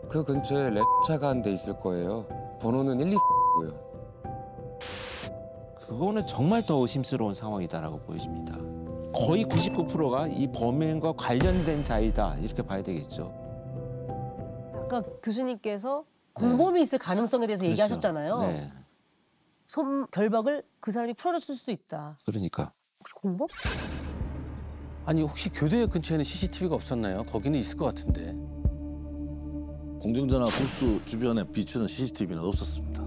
그 근처에 랩차가 한 대 있을 거예요. 번호는 129고요. 그거는 정말 더 의심스러운 상황이다라고 보여집니다. 거의 99%가 이 범행과 관련된 자이다 이렇게 봐야 되겠죠. 아까 교수님께서 공범이 있을 가능성에 대해서 그렇죠. 얘기하셨잖아요. 네. 손 결박을 그 사람이 풀어줬을 수도 있다. 그러니까. 혹시 공범? 아니, 혹시 교대역 근처에는 CCTV가 없었나요? 거기는 있을 것 같은데. 공중전화 부스 주변에 비추는 CCTV는 없었습니다.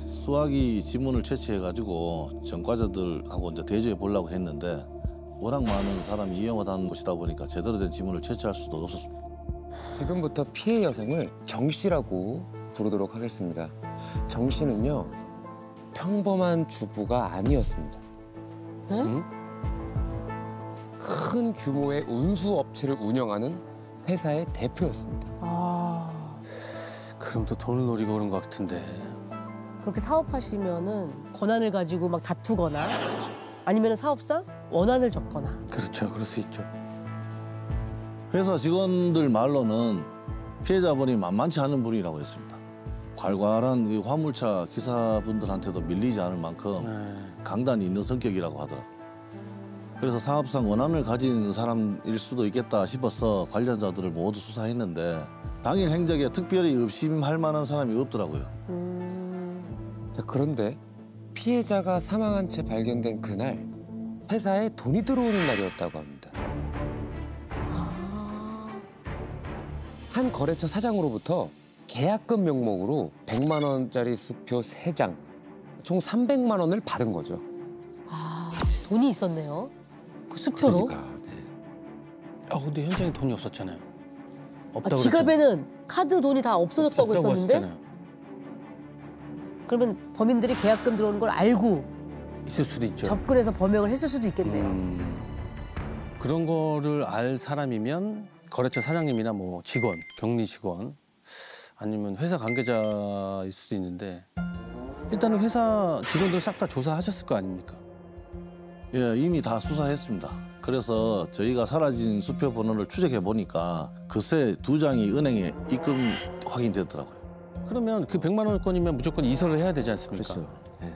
수학이 지문을 채취해가지고 전과자들하고 이제 대조해 보려고 했는데 워낙 많은 사람이 이용하는 곳이다 보니까 제대로 된 지문을 채취할 수도 없었습니다. 지금부터 피해 여성을 정 씨라고 부르도록 하겠습니다. 정 씨는요, 평범한 주부가 아니었습니다. 응? 큰 규모의 운수 업체를 운영하는 회사의 대표였습니다. 아, 그럼 또 돈을 노리고 그런 것 같은데. 그렇게 사업하시면은 권한을 가지고 막 다투거나 아니면 사업상 원한을 적거나. 그렇죠, 그럴 수 있죠. 회사 직원들 말로는 피해자분이 만만치 않은 분이라고 했습니다. 괄괄한 이 화물차 기사분들한테도 밀리지 않을 만큼 강단이 있는 성격이라고 하더라고요. 그래서 사업상 원한을 가진 사람일 수도 있겠다 싶어서 관련자들을 모두 수사했는데 당일 행적에 특별히 의심할 만한 사람이 없더라고요. 자, 그런데 피해자가 사망한 채 발견된 그날 회사에 돈이 들어오는 날이었다고 합니다. 한 거래처 사장으로부터 계약금 명목으로 100만 원짜리 수표 3장, 총 300만 원을 받은 거죠. 아, 돈이 있었네요. 그 수표로. 근데 현장에 돈이 없었잖아요. 없다고 지갑에는 카드 돈이 다 없어졌다고 없다고 했었는데 하셨잖아요. 그러면 범인들이 계약금 들어오는 걸 알고 있을 수도 있죠. 접근해서 범행을 했을 수도 있겠네요. 그런 거를 알 사람이면 거래처 사장님이나 뭐 직원, 격리 직원 아니면 회사 관계자일 수도 있는데 일단은 회사 직원들 싹 다 조사하셨을 거 아닙니까? 예, 이미 다 수사했습니다. 그래서 저희가 사라진 수표 번호를 추적해 보니까 그새 2장이 은행에 입금 확인됐더라고요. 그러면 그 100만 원권이면 무조건 이설을 해야 되지 않습니까? 그렇죠. 예.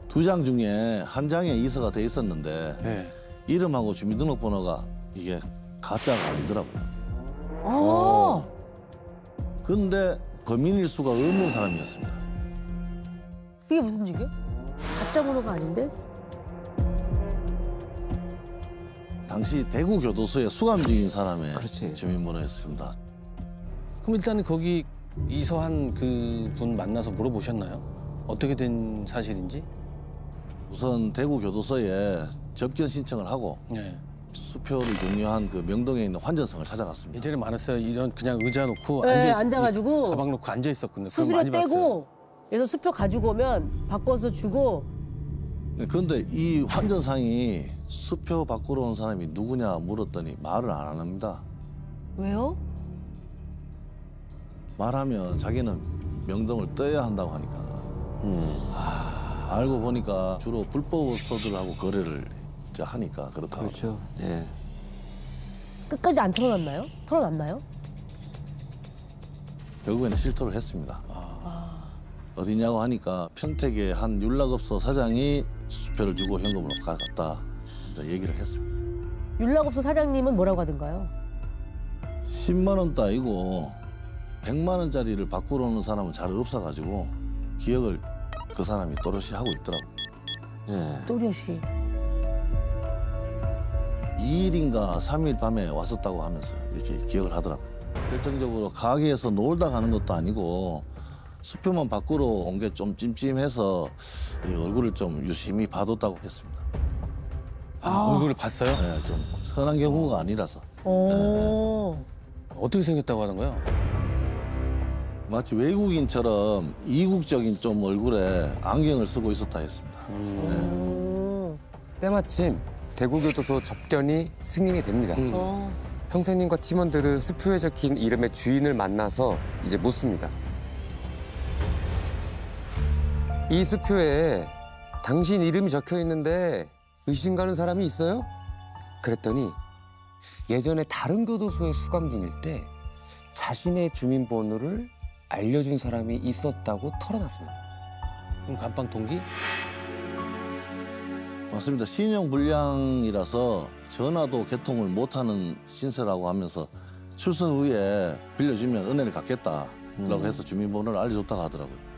2장 중에 한 장에 이서가 돼 있었는데 네. 이름하고 주민등록번호가 이게 가짜가 아니더라고요. 근데 범인일 수가 없는 사람이었습니다. 이게 무슨 얘기야? 가짜 번호가 아닌데? 당시 대구교도소에 수감 중인 사람의 주민번호였습니다. 그럼 일단은 거기 이서한 그분 만나서 물어보셨나요? 어떻게 된 사실인지? 우선 대구교도소에 접견 신청을 하고 네. 수표를 종료한 그 명동에 있는 환전성을 찾아갔습니다. 예전에 많았어요. 이런 그냥 의자 놓고 네, 앉아가지고 가방 놓고 앉아 있었거든요. 그거 수수료 많이 봤어요. 떼고 그래서 수표 가지고 오면 바꿔서 주고. 그런데 이 환전상이 수표 바꾸러 온 사람이 누구냐 물었더니 말을 안 합니다. 왜요? 말하면 자기는 명동을 떠야 한다고 하니까. 알고 보니까 주로 불법소들하고 거래를 이제 하니까 그렇다고. 그렇죠. 네. 끝까지 안 털어놨나요? 털어놨나요? 결국에는 실토를 했습니다. 어디냐고 하니까 평택의 한 율락업소 사장이 수표를 주고 현금으로 가져갔다 이제 얘기를 했습니다. 율락업소 사장님은 뭐라고 하던가요? 10만 원 따이고 100만 원짜리를 바꾸러 오는 사람은 잘 없어가지고 기억을 그 사람이 또렷이 하고 있더라고요. 네. 또렷이. 2일인가 3일 밤에 왔었다고 하면서 이렇게 기억을 하더라고요. 결정적으로 가게에서 놀다 가는 것도 아니고 수표만 바꾸러 온 게 좀 찜찜해서 이 얼굴을 좀 유심히 봐뒀다고 했습니다. 얼굴을 봤어요? 네, 좀 흔한 경우가 아니라서. 어떻게 생겼다고 하는 거예요? 마치 외국인처럼 이국적인 좀 얼굴에 안경을 쓰고 있었다 했습니다. 때마침 대구교도소 접견이 승인이 됩니다. 형사님과 팀원들은 수표에 적힌 이름의 주인을 만나서 이제 묻습니다. 이 수표에 당신 이름이 적혀 있는데 의심 가는 사람이 있어요? 그랬더니 예전에 다른 교도소에 수감 중일 때 자신의 주민번호를 알려준 사람이 있었다고 털어놨습니다. 그럼 감방 동기? 맞습니다. 신용불량이라서 전화도 개통을 못하는 신세라고 하면서 출소 후에 빌려주면 은혜를 갚겠다라고 해서 주민번호를 알려줬다고 하더라고요.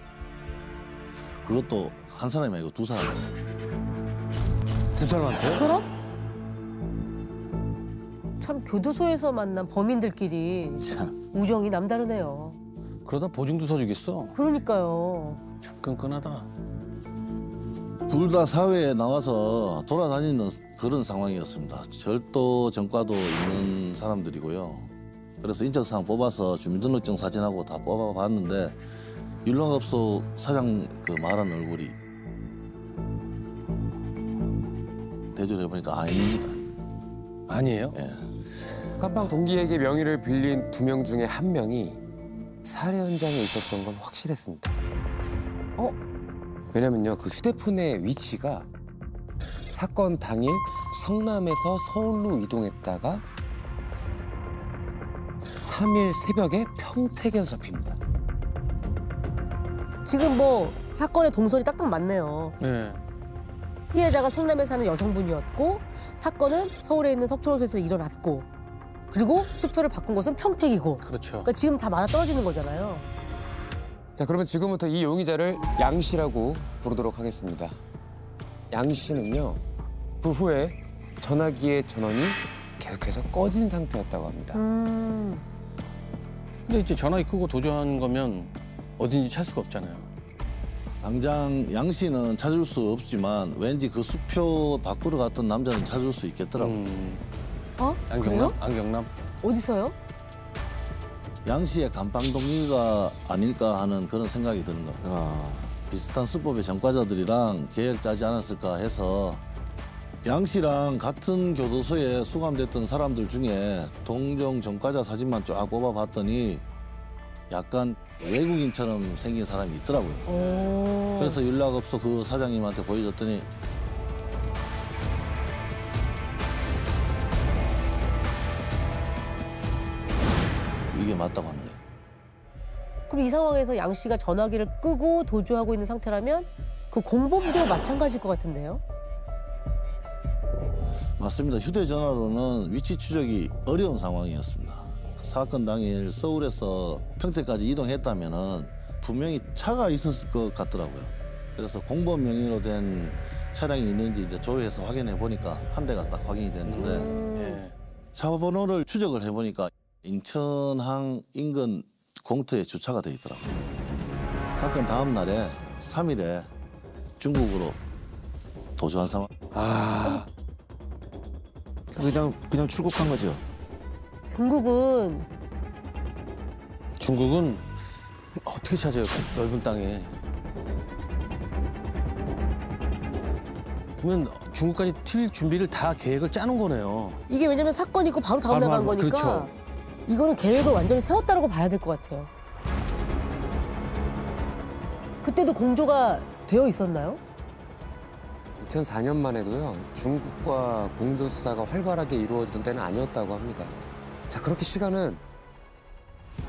그것도 한 사람이 아니고 2사람이에요. 2사람한테요? 그럼? 참 교도소에서 만난 범인들끼리 우정이 남다르네요. 그러다 보증도 서주겠어. 그러니까요. 참 끈끈하다. 둘 다 사회에 나와서 돌아다니는 그런 상황이었습니다. 절도 전과도 있는 사람들이고요. 그래서 인적사항 뽑아서 주민등록증 사진하고 다 뽑아봤는데 율락업소 사장 그 말하는 얼굴이 대조해보니까 아닙니다. 아니에요? 예. 감방 동기에게 명의를 빌린 2명 중에 1명이 살해 현장에 있었던 건 확실했습니다. 왜냐면요, 그 휴대폰의 위치가 사건 당일 성남에서 서울로 이동했다가 3일 새벽에 평택에서 잡힙니다. 지금 뭐 사건의 동선이 딱딱 맞네요. 네. 피해자가 성남에 사는 여성분이었고 사건은 서울에 있는 석촌호수에서 일어났고 그리고 수표를 바꾼 곳은 평택이고. 그렇죠. 그러니까 지금 다 맞아떨어지는 거잖아요. 자, 그러면 지금부터 이 용의자를 양 씨라고 부르도록 하겠습니다. 양 씨는요, 그 후에 전화기의 전원이 계속해서 꺼진 상태였다고 합니다. 근데 이제 전화기 끄고 도주한 거면 어딘지 찾을 수가 없잖아요. 당장 양 씨는 찾을 수 없지만 왠지 그 수표 바꾸러 갔던 남자는 찾을 수 있겠더라고요. 안경남? 안경남? 어디서요? 양 씨의 감방 동기가 아닐까 하는 그런 생각이 드는 겁니다. 비슷한 수법의 전과자들이랑 계획 짜지 않았을까 해서 양 씨랑 같은 교도소에 수감됐던 사람들 중에 동종 전과자 사진만 쫙 뽑아봤더니 약간 외국인처럼 생긴 사람이 있더라고요. 그래서 연락업소 그 사장님한테 보여줬더니 이게 맞다고 하는 거예요. 그럼 이 상황에서 양 씨가 전화기를 끄고 도주하고 있는 상태라면 그 공범도 마찬가지일 것 같은데요? 맞습니다. 휴대전화로는 위치 추적이 어려운 상황이었습니다. 사건 당일 서울에서 평택까지 이동했다면은 분명히 차가 있었을 것 같더라고요. 그래서 공범 명의로 된 차량이 있는지 이제 조회해서 확인해 보니까 한 대가 딱 확인이 됐는데 차 번호를 추적을 해보니까 인천항 인근 공터에 주차가 돼 있더라고요. 사건 다음 날에 3일에 중국으로 도주한 상황. 그냥 출국한 거죠. 중국은 어떻게 찾아요? 그 넓은 땅에. 그러면 중국까지 튈 준비를 다 계획을 짜놓은 거네요. 이게 왜냐면 사건이 있고 바로 다음 날 간 거니까 그렇죠. 이거는 계획을 완전히 세웠다고 봐야 될 것 같아요. 그때도 공조가 되어 있었나요? 2004년만 해도요, 중국과 공조 수사가 활발하게 이루어지던 때는 아니었다고 합니다. 자, 그렇게 시간은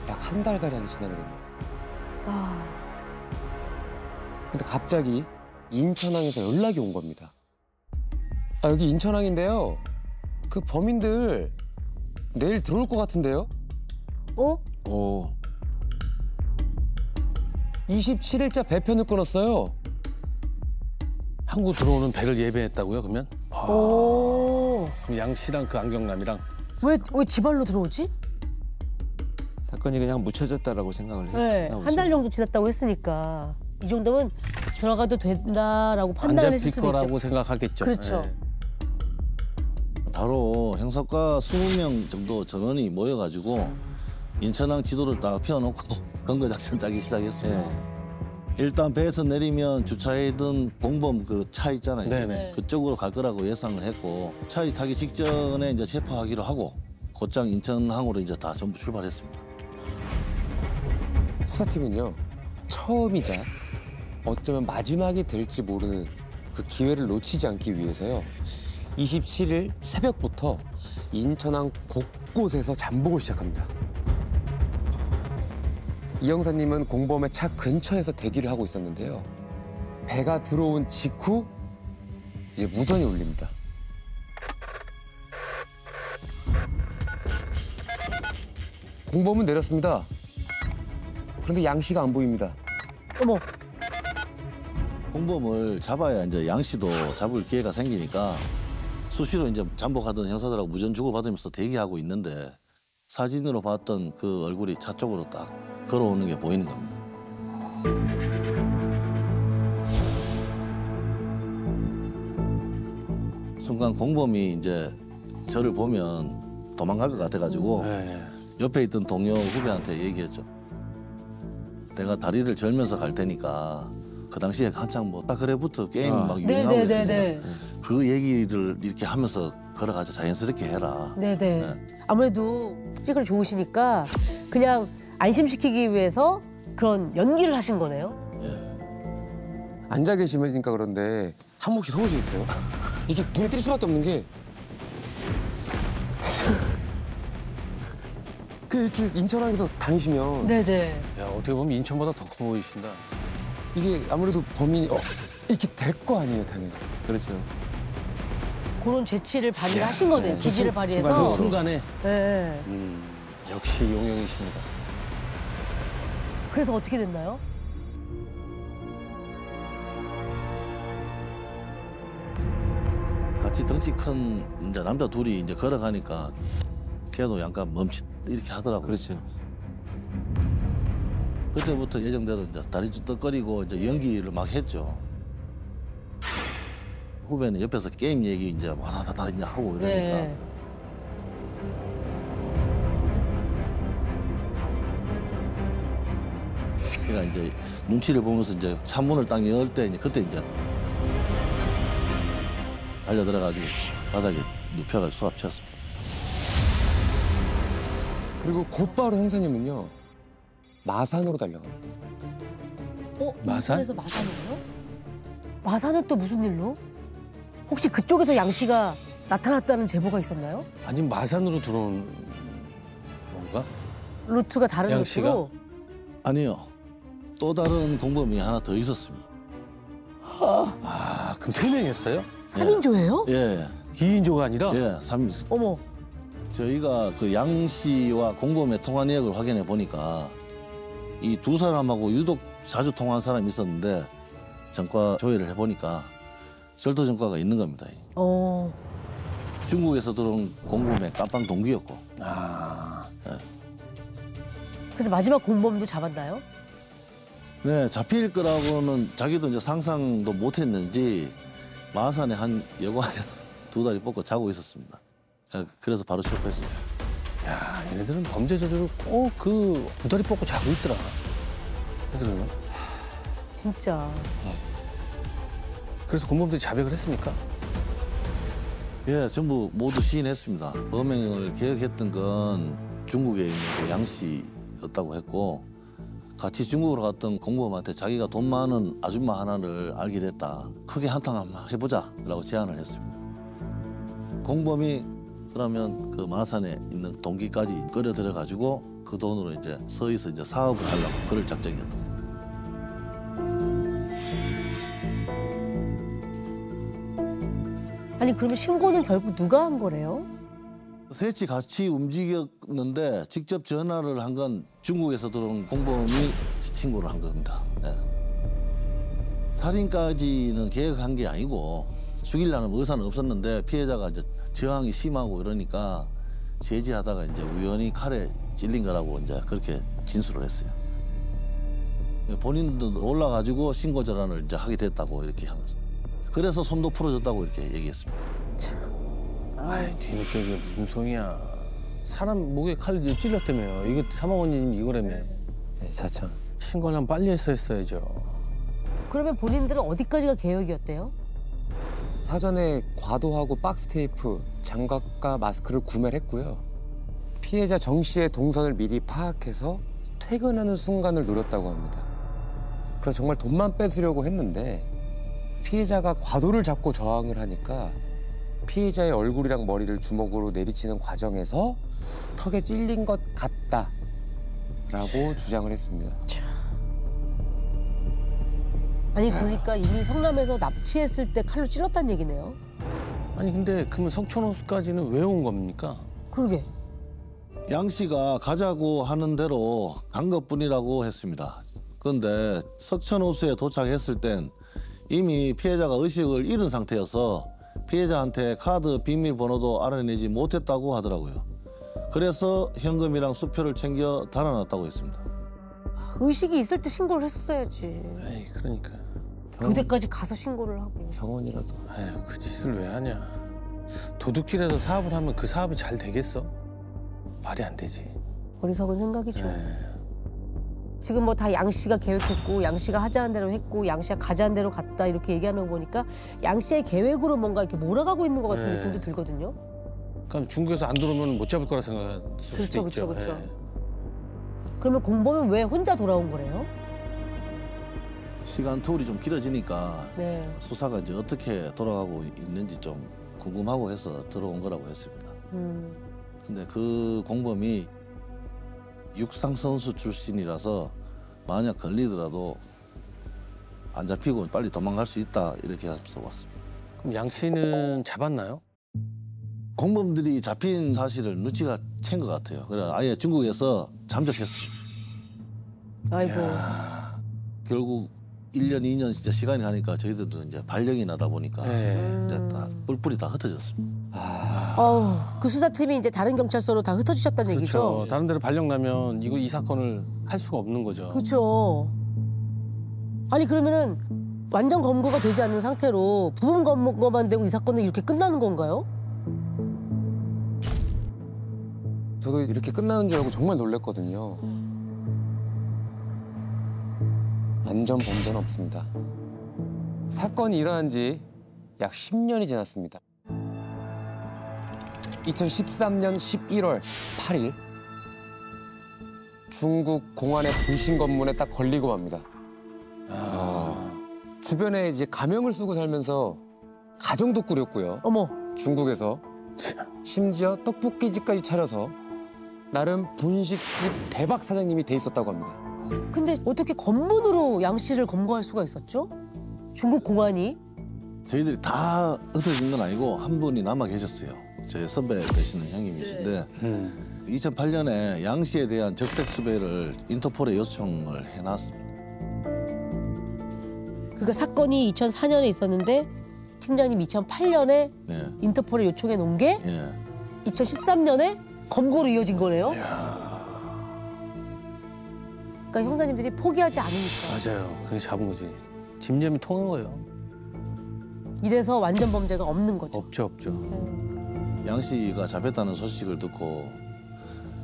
약 한 달가량이 지나게 됩니다. 근데 갑자기 인천항에서 연락이 온 겁니다. 여기 인천항인데요. 그 범인들 내일 들어올 것 같은데요? 27일자 배편을 끊었어요. 한국 들어오는 배를 예배했다고요, 그러면? 그럼 양 씨랑 그 안경남이랑? 왜 지발로 들어오지? 사건이 그냥 묻혀졌다라고 생각을 네, 했나 보죠. 한 달 정도 지났다고 했으니까 이 정도면 들어가도 된다라고 판단을 했을 수도 있죠. 안 잡힐 거라고 생각하겠죠. 그렇죠. 네. 바로 형사과 20명 정도 전원이 모여가지고 인천항 지도를 딱 펴놓고 검거작전 짜기 시작했습니다. 일단 배에서 내리면 주차해둔 공범 그 차 있잖아요. 네네. 그쪽으로 갈 거라고 예상을 했고 차에 타기 직전에 이제 체포하기로 하고 곧장 인천항으로 이제 다 전부 출발했습니다. 수사팀은요, 처음이자 어쩌면 마지막이 될지 모르는 그 기회를 놓치지 않기 위해서요, 27일 새벽부터 인천항 곳곳에서 잠복을 시작합니다. 이 형사님은 공범의 차 근처에서 대기를 하고 있었는데요. 배가 들어온 직후 이제 무전이 울립니다. 공범은 내렸습니다. 그런데 양 씨가 안 보입니다. 어머. 공범을 잡아야 이제 양 씨도 잡을 기회가 생기니까 수시로 이제 잠복하던 형사들하고 무전 주고받으면서 대기하고 있는데 사진으로 봤던 그 얼굴이 차 쪽으로 딱 걸어오는 게 보이는 겁니다. 순간 공범이 이제 저를 보면 도망갈 것 같아가지고 옆에 있던 동료 후배한테 얘기했죠. 내가 다리를 절면서 갈 테니까 그 당시에 한창 뭐 사크래프트 게임 막 유행하고 있으니까 그 얘기를 이렇게 하면서 걸어가자, 자연스럽게 해라. 네네. 아무래도 특징을 좋으시니까 그냥 안심시키기 위해서 그런 연기를 하신 거네요. 앉아 계시니까 그런데 한 몫이 서우시겠어요? 이게 눈에 띌 수밖에 없는 게 이렇게 인천항에서 다니시면 네네. 야, 어떻게 보면 인천보다 더 커 보이신다. 이게 아무래도 범인이 이렇게 될 거 아니에요, 당연히. 그렇죠. 그런 재치를 발휘하신 거네요. 기지를 발휘해서. 그 순간에 네. 역시 용영이십니다. 그래서 어떻게 됐나요? 같이 덩치 큰 이제 남자 둘이 이제 걸어가니까 걔도 약간 멈칫 이렇게 하더라고요. 그렇죠. 그때부터 예정대로 이제 다리 쭈떡거리고 이제 연기를 막 했죠. 후배는 옆에서 게임 얘기 이제 와다다다 이제 하고 이러니까. 네. 그러니까 이제 눈치를 보면서 이제 창문을 딱 열 때 이제 그때 이제 달려 들어가지고 바닥에 눕혀가지고 수압쳤습니다. 그리고 곧바로 형사님은요, 마산으로 달려갑니다. 마산? 인천에서 마산이에요? 마산은 또 무슨 일로? 혹시 그쪽에서 양 씨가 나타났다는 제보가 있었나요? 아니면 마산으로 들어온 건가? 루트가 다른 양 씨가? 루트로? 아니요. 또 다른 공범이 하나 더 있었습니다. 아, 그럼 3명이었어요? 3인조예요? 예. 2인조가 아니라? 예, 3인조. 어머. 저희가 그 양 씨와 공범의 통화 내역을 확인해 보니까 이 두 사람하고 유독 자주 통화한 사람이 있었는데 전과 조회를 해보니까 절도 전과가 있는 겁니다. 중국에서 들어온 공범의 깜빵 동기였고. 예. 그래서 마지막 공범도 잡았나요? 네, 잡힐 거라고는 자기도 이제 상상도 못했는지 마산의 한 여관에서 2다리 뻗고 자고 있었습니다. 그래서 바로 체포했습니다. 야, 얘네들은 범죄 저주를 꼭 그 2다리 뻗고 자고 있더라. 얘들은. 진짜. 그래서 공범들이 자백을 했습니까? 예, 전부 모두 시인했습니다. 범행을 계획했던 건 중국에 있는 그 양 씨였다고 했고 같이 중국으로 갔던 공범한테 자기가 돈 많은 아줌마 하나를 알게 됐다. 크게 한탕 한번 해보자 라고 제안을 했습니다. 공범이 그러면 그 마산에 있는 동기까지 끌어 들여가지고 그 돈으로 이제 서에서 이제 사업을 하려고 그럴 작정이었다. 아니 그러면 신고는 결국 누가 한 거래요? 셋이 같이 움직였는데 직접 전화를 한 건 중국에서 들어온 공범이 신고를 한 겁니다. 예. 살인까지는 계획한 게 아니고 죽이려는 의사는 없었는데 피해자가 이제 저항이 심하고 이러니까 제지하다가 이제 우연히 칼에 찔린 거라고 이제 그렇게 진술을 했어요. 본인도 올라가지고 신고 전환을 이제 하게 됐다고 이렇게 하면서 그래서 손도 풀어졌다고 이렇게 얘기했습니다. 아이, 뒤늦게 이게 무슨 소리야. 사람 목에 칼 찔렸다며요. 이거 3억 원이면 이거라며. 네, 사참. 신고는 빨리 했어야죠. 그러면 본인들은 어디까지가 계획이었대요? 사전에 과도하고 박스 테이프, 장갑과 마스크를 구매를 했고요. 피해자 정 씨의 동선을 미리 파악해서 퇴근하는 순간을 노렸다고 합니다. 그래서 정말 돈만 뺏으려고 했는데 피해자가 과도를 잡고 저항을 하니까 피해자의 얼굴이랑 머리를 주먹으로 내리치는 과정에서 턱에 찔린 것 같다라고 주장을 했습니다. 아니 그러니까 이미 성남에서 납치했을 때 칼로 찔렀다는 얘기네요. 아니 근데 그러면 석촌호수까지는 왜 온 겁니까? 그러게. 양 씨가 가자고 하는 대로 간 것뿐이라고 했습니다. 그런데 석천호수에 도착했을 땐 이미 피해자가 의식을 잃은 상태여서 피해자한테 카드 비밀번호도 알아내지 못했다고 하더라고요. 그래서 현금이랑 수표를 챙겨 달아놨다고 했습니다. 의식이 있을 때 신고를 했어야지. 에이, 그러니까. 교대까지 가서 신고를 하고. 병원이라도. 에휴, 그 짓을 왜 하냐. 도둑질해서 사업을 하면 그 사업이 잘 되겠어? 말이 안 되지. 어리석은 생각이죠. 지금 뭐 다 양 씨가 계획했고 양 씨가 하자는 대로 했고 양 씨가 가자는 대로 갔다 이렇게 얘기하는 거 보니까 양 씨의 계획으로 뭔가 이렇게 몰아가고 있는 것 같은 네. 느낌도 들거든요. 그러니까 중국에서 안 들어오면 못 잡을 거라 생각할 수도 있죠. 그렇죠. 예. 그러면 공범은 왜 혼자 돌아온 거래요? 시간 터울이 좀 길어지니까 네. 수사가 이제 어떻게 돌아가고 있는지 좀 궁금하고 해서 들어온 거라고 했습니다. 근데 그 공범이 육상 선수 출신이라서 만약 걸리더라도 안 잡히고 빨리 도망갈 수 있다 이렇게 해서 왔습니다. 그럼 양 씨는 잡았나요? 공범들이 잡힌 사실을 눈치가 챈 것 같아요. 그래 아예 중국에서 잠적했습니다. 아이고. 결국 1년, 2년 진짜 시간이 가니까 저희들도 이제 발령이 나다 보니까 이제 다 뿔뿔이 다 흩어졌습니다. 그 수사팀이 이제 다른 경찰서로 다 흩어지셨다는 얘기죠? 그렇죠. 다른 데로 발령 나면 이 사건을 할 수가 없는 거죠. 그렇죠. 아니 그러면은 완전 검거가 되지 않는 상태로 부분 검거만 되고 이 사건은 이렇게 끝나는 건가요? 저도 이렇게 끝나는 줄 알고 정말 놀랐거든요. 완전 범죄는 없습니다. 사건이 일어난 지 약 10년이 지났습니다. 2013년 11월 8일 중국 공안의 불신 검문에 딱 걸리고 맙니다. 주변에 이제 가명을 쓰고 살면서 가정도 꾸렸고요. 어머. 중국에서 심지어 떡볶이집까지 차려서 나름 분식집 대박 사장님이 돼 있었다고 합니다. 근데 어떻게 검문으로 양 씨를 검거할 수가 있었죠? 중국 공안이? 저희들이 다 흩어진 건 아니고 한 분이 남아 계셨어요. 제 선배 되시는 형님이신데 2008년에 양 씨에 대한 적색 수배를 인터폴에 요청을 해놨습니다. 그러니까 사건이 2004년에 있었는데 팀장님 2008년에 네. 인터폴에 요청해 놓은 게 예. 2013년에 검거로 이어진 거네요. 그러니까 형사님들이 포기하지 않으니까. 맞아요. 그게 잡은 거지. 집념이 통한 거예요. 이래서 완전 범죄가 없는 거죠. 없죠. 양 씨가 잡혔다는 소식을 듣고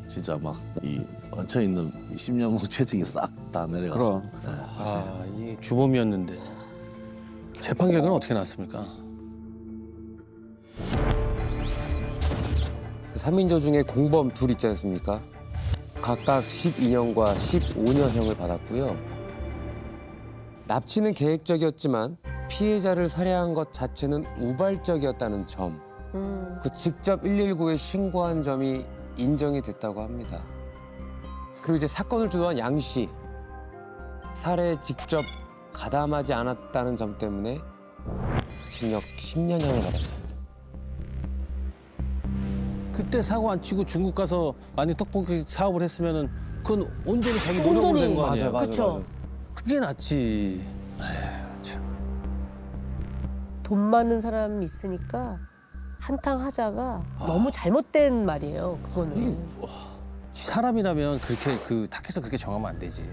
진짜 막 이 얹혀 있는 10년 체증이 싹 다 내려갔어. 이 주범이었는데 재판 결과는 어떻게 나왔습니까? 그 3인조 중에 공범 둘 있지 않습니까? 각각 12년과 15년형을 받았고요. 납치는 계획적이었지만 피해자를 살해한 것 자체는 우발적이었다는 점, 그 직접 119에 신고한 점이 인정이 됐다고 합니다. 그리고 이제 사건을 주도한 양 씨, 살해에 직접 가담하지 않았다는 점 때문에 징역 10년형을 받았습니다. 그때 사고 안 치고 중국 가서 만약 떡볶이 사업을 했으면은 그건 온전히 자기 노력으로 된 거 아니에요? 그렇죠. 그게 낫지. 돈 많은 사람이 있으니까 한탕 하자가 너무 잘못된 말이에요. 그거는. 사람이라면 그렇게 그 탁해서 그렇게 정하면 안 되지.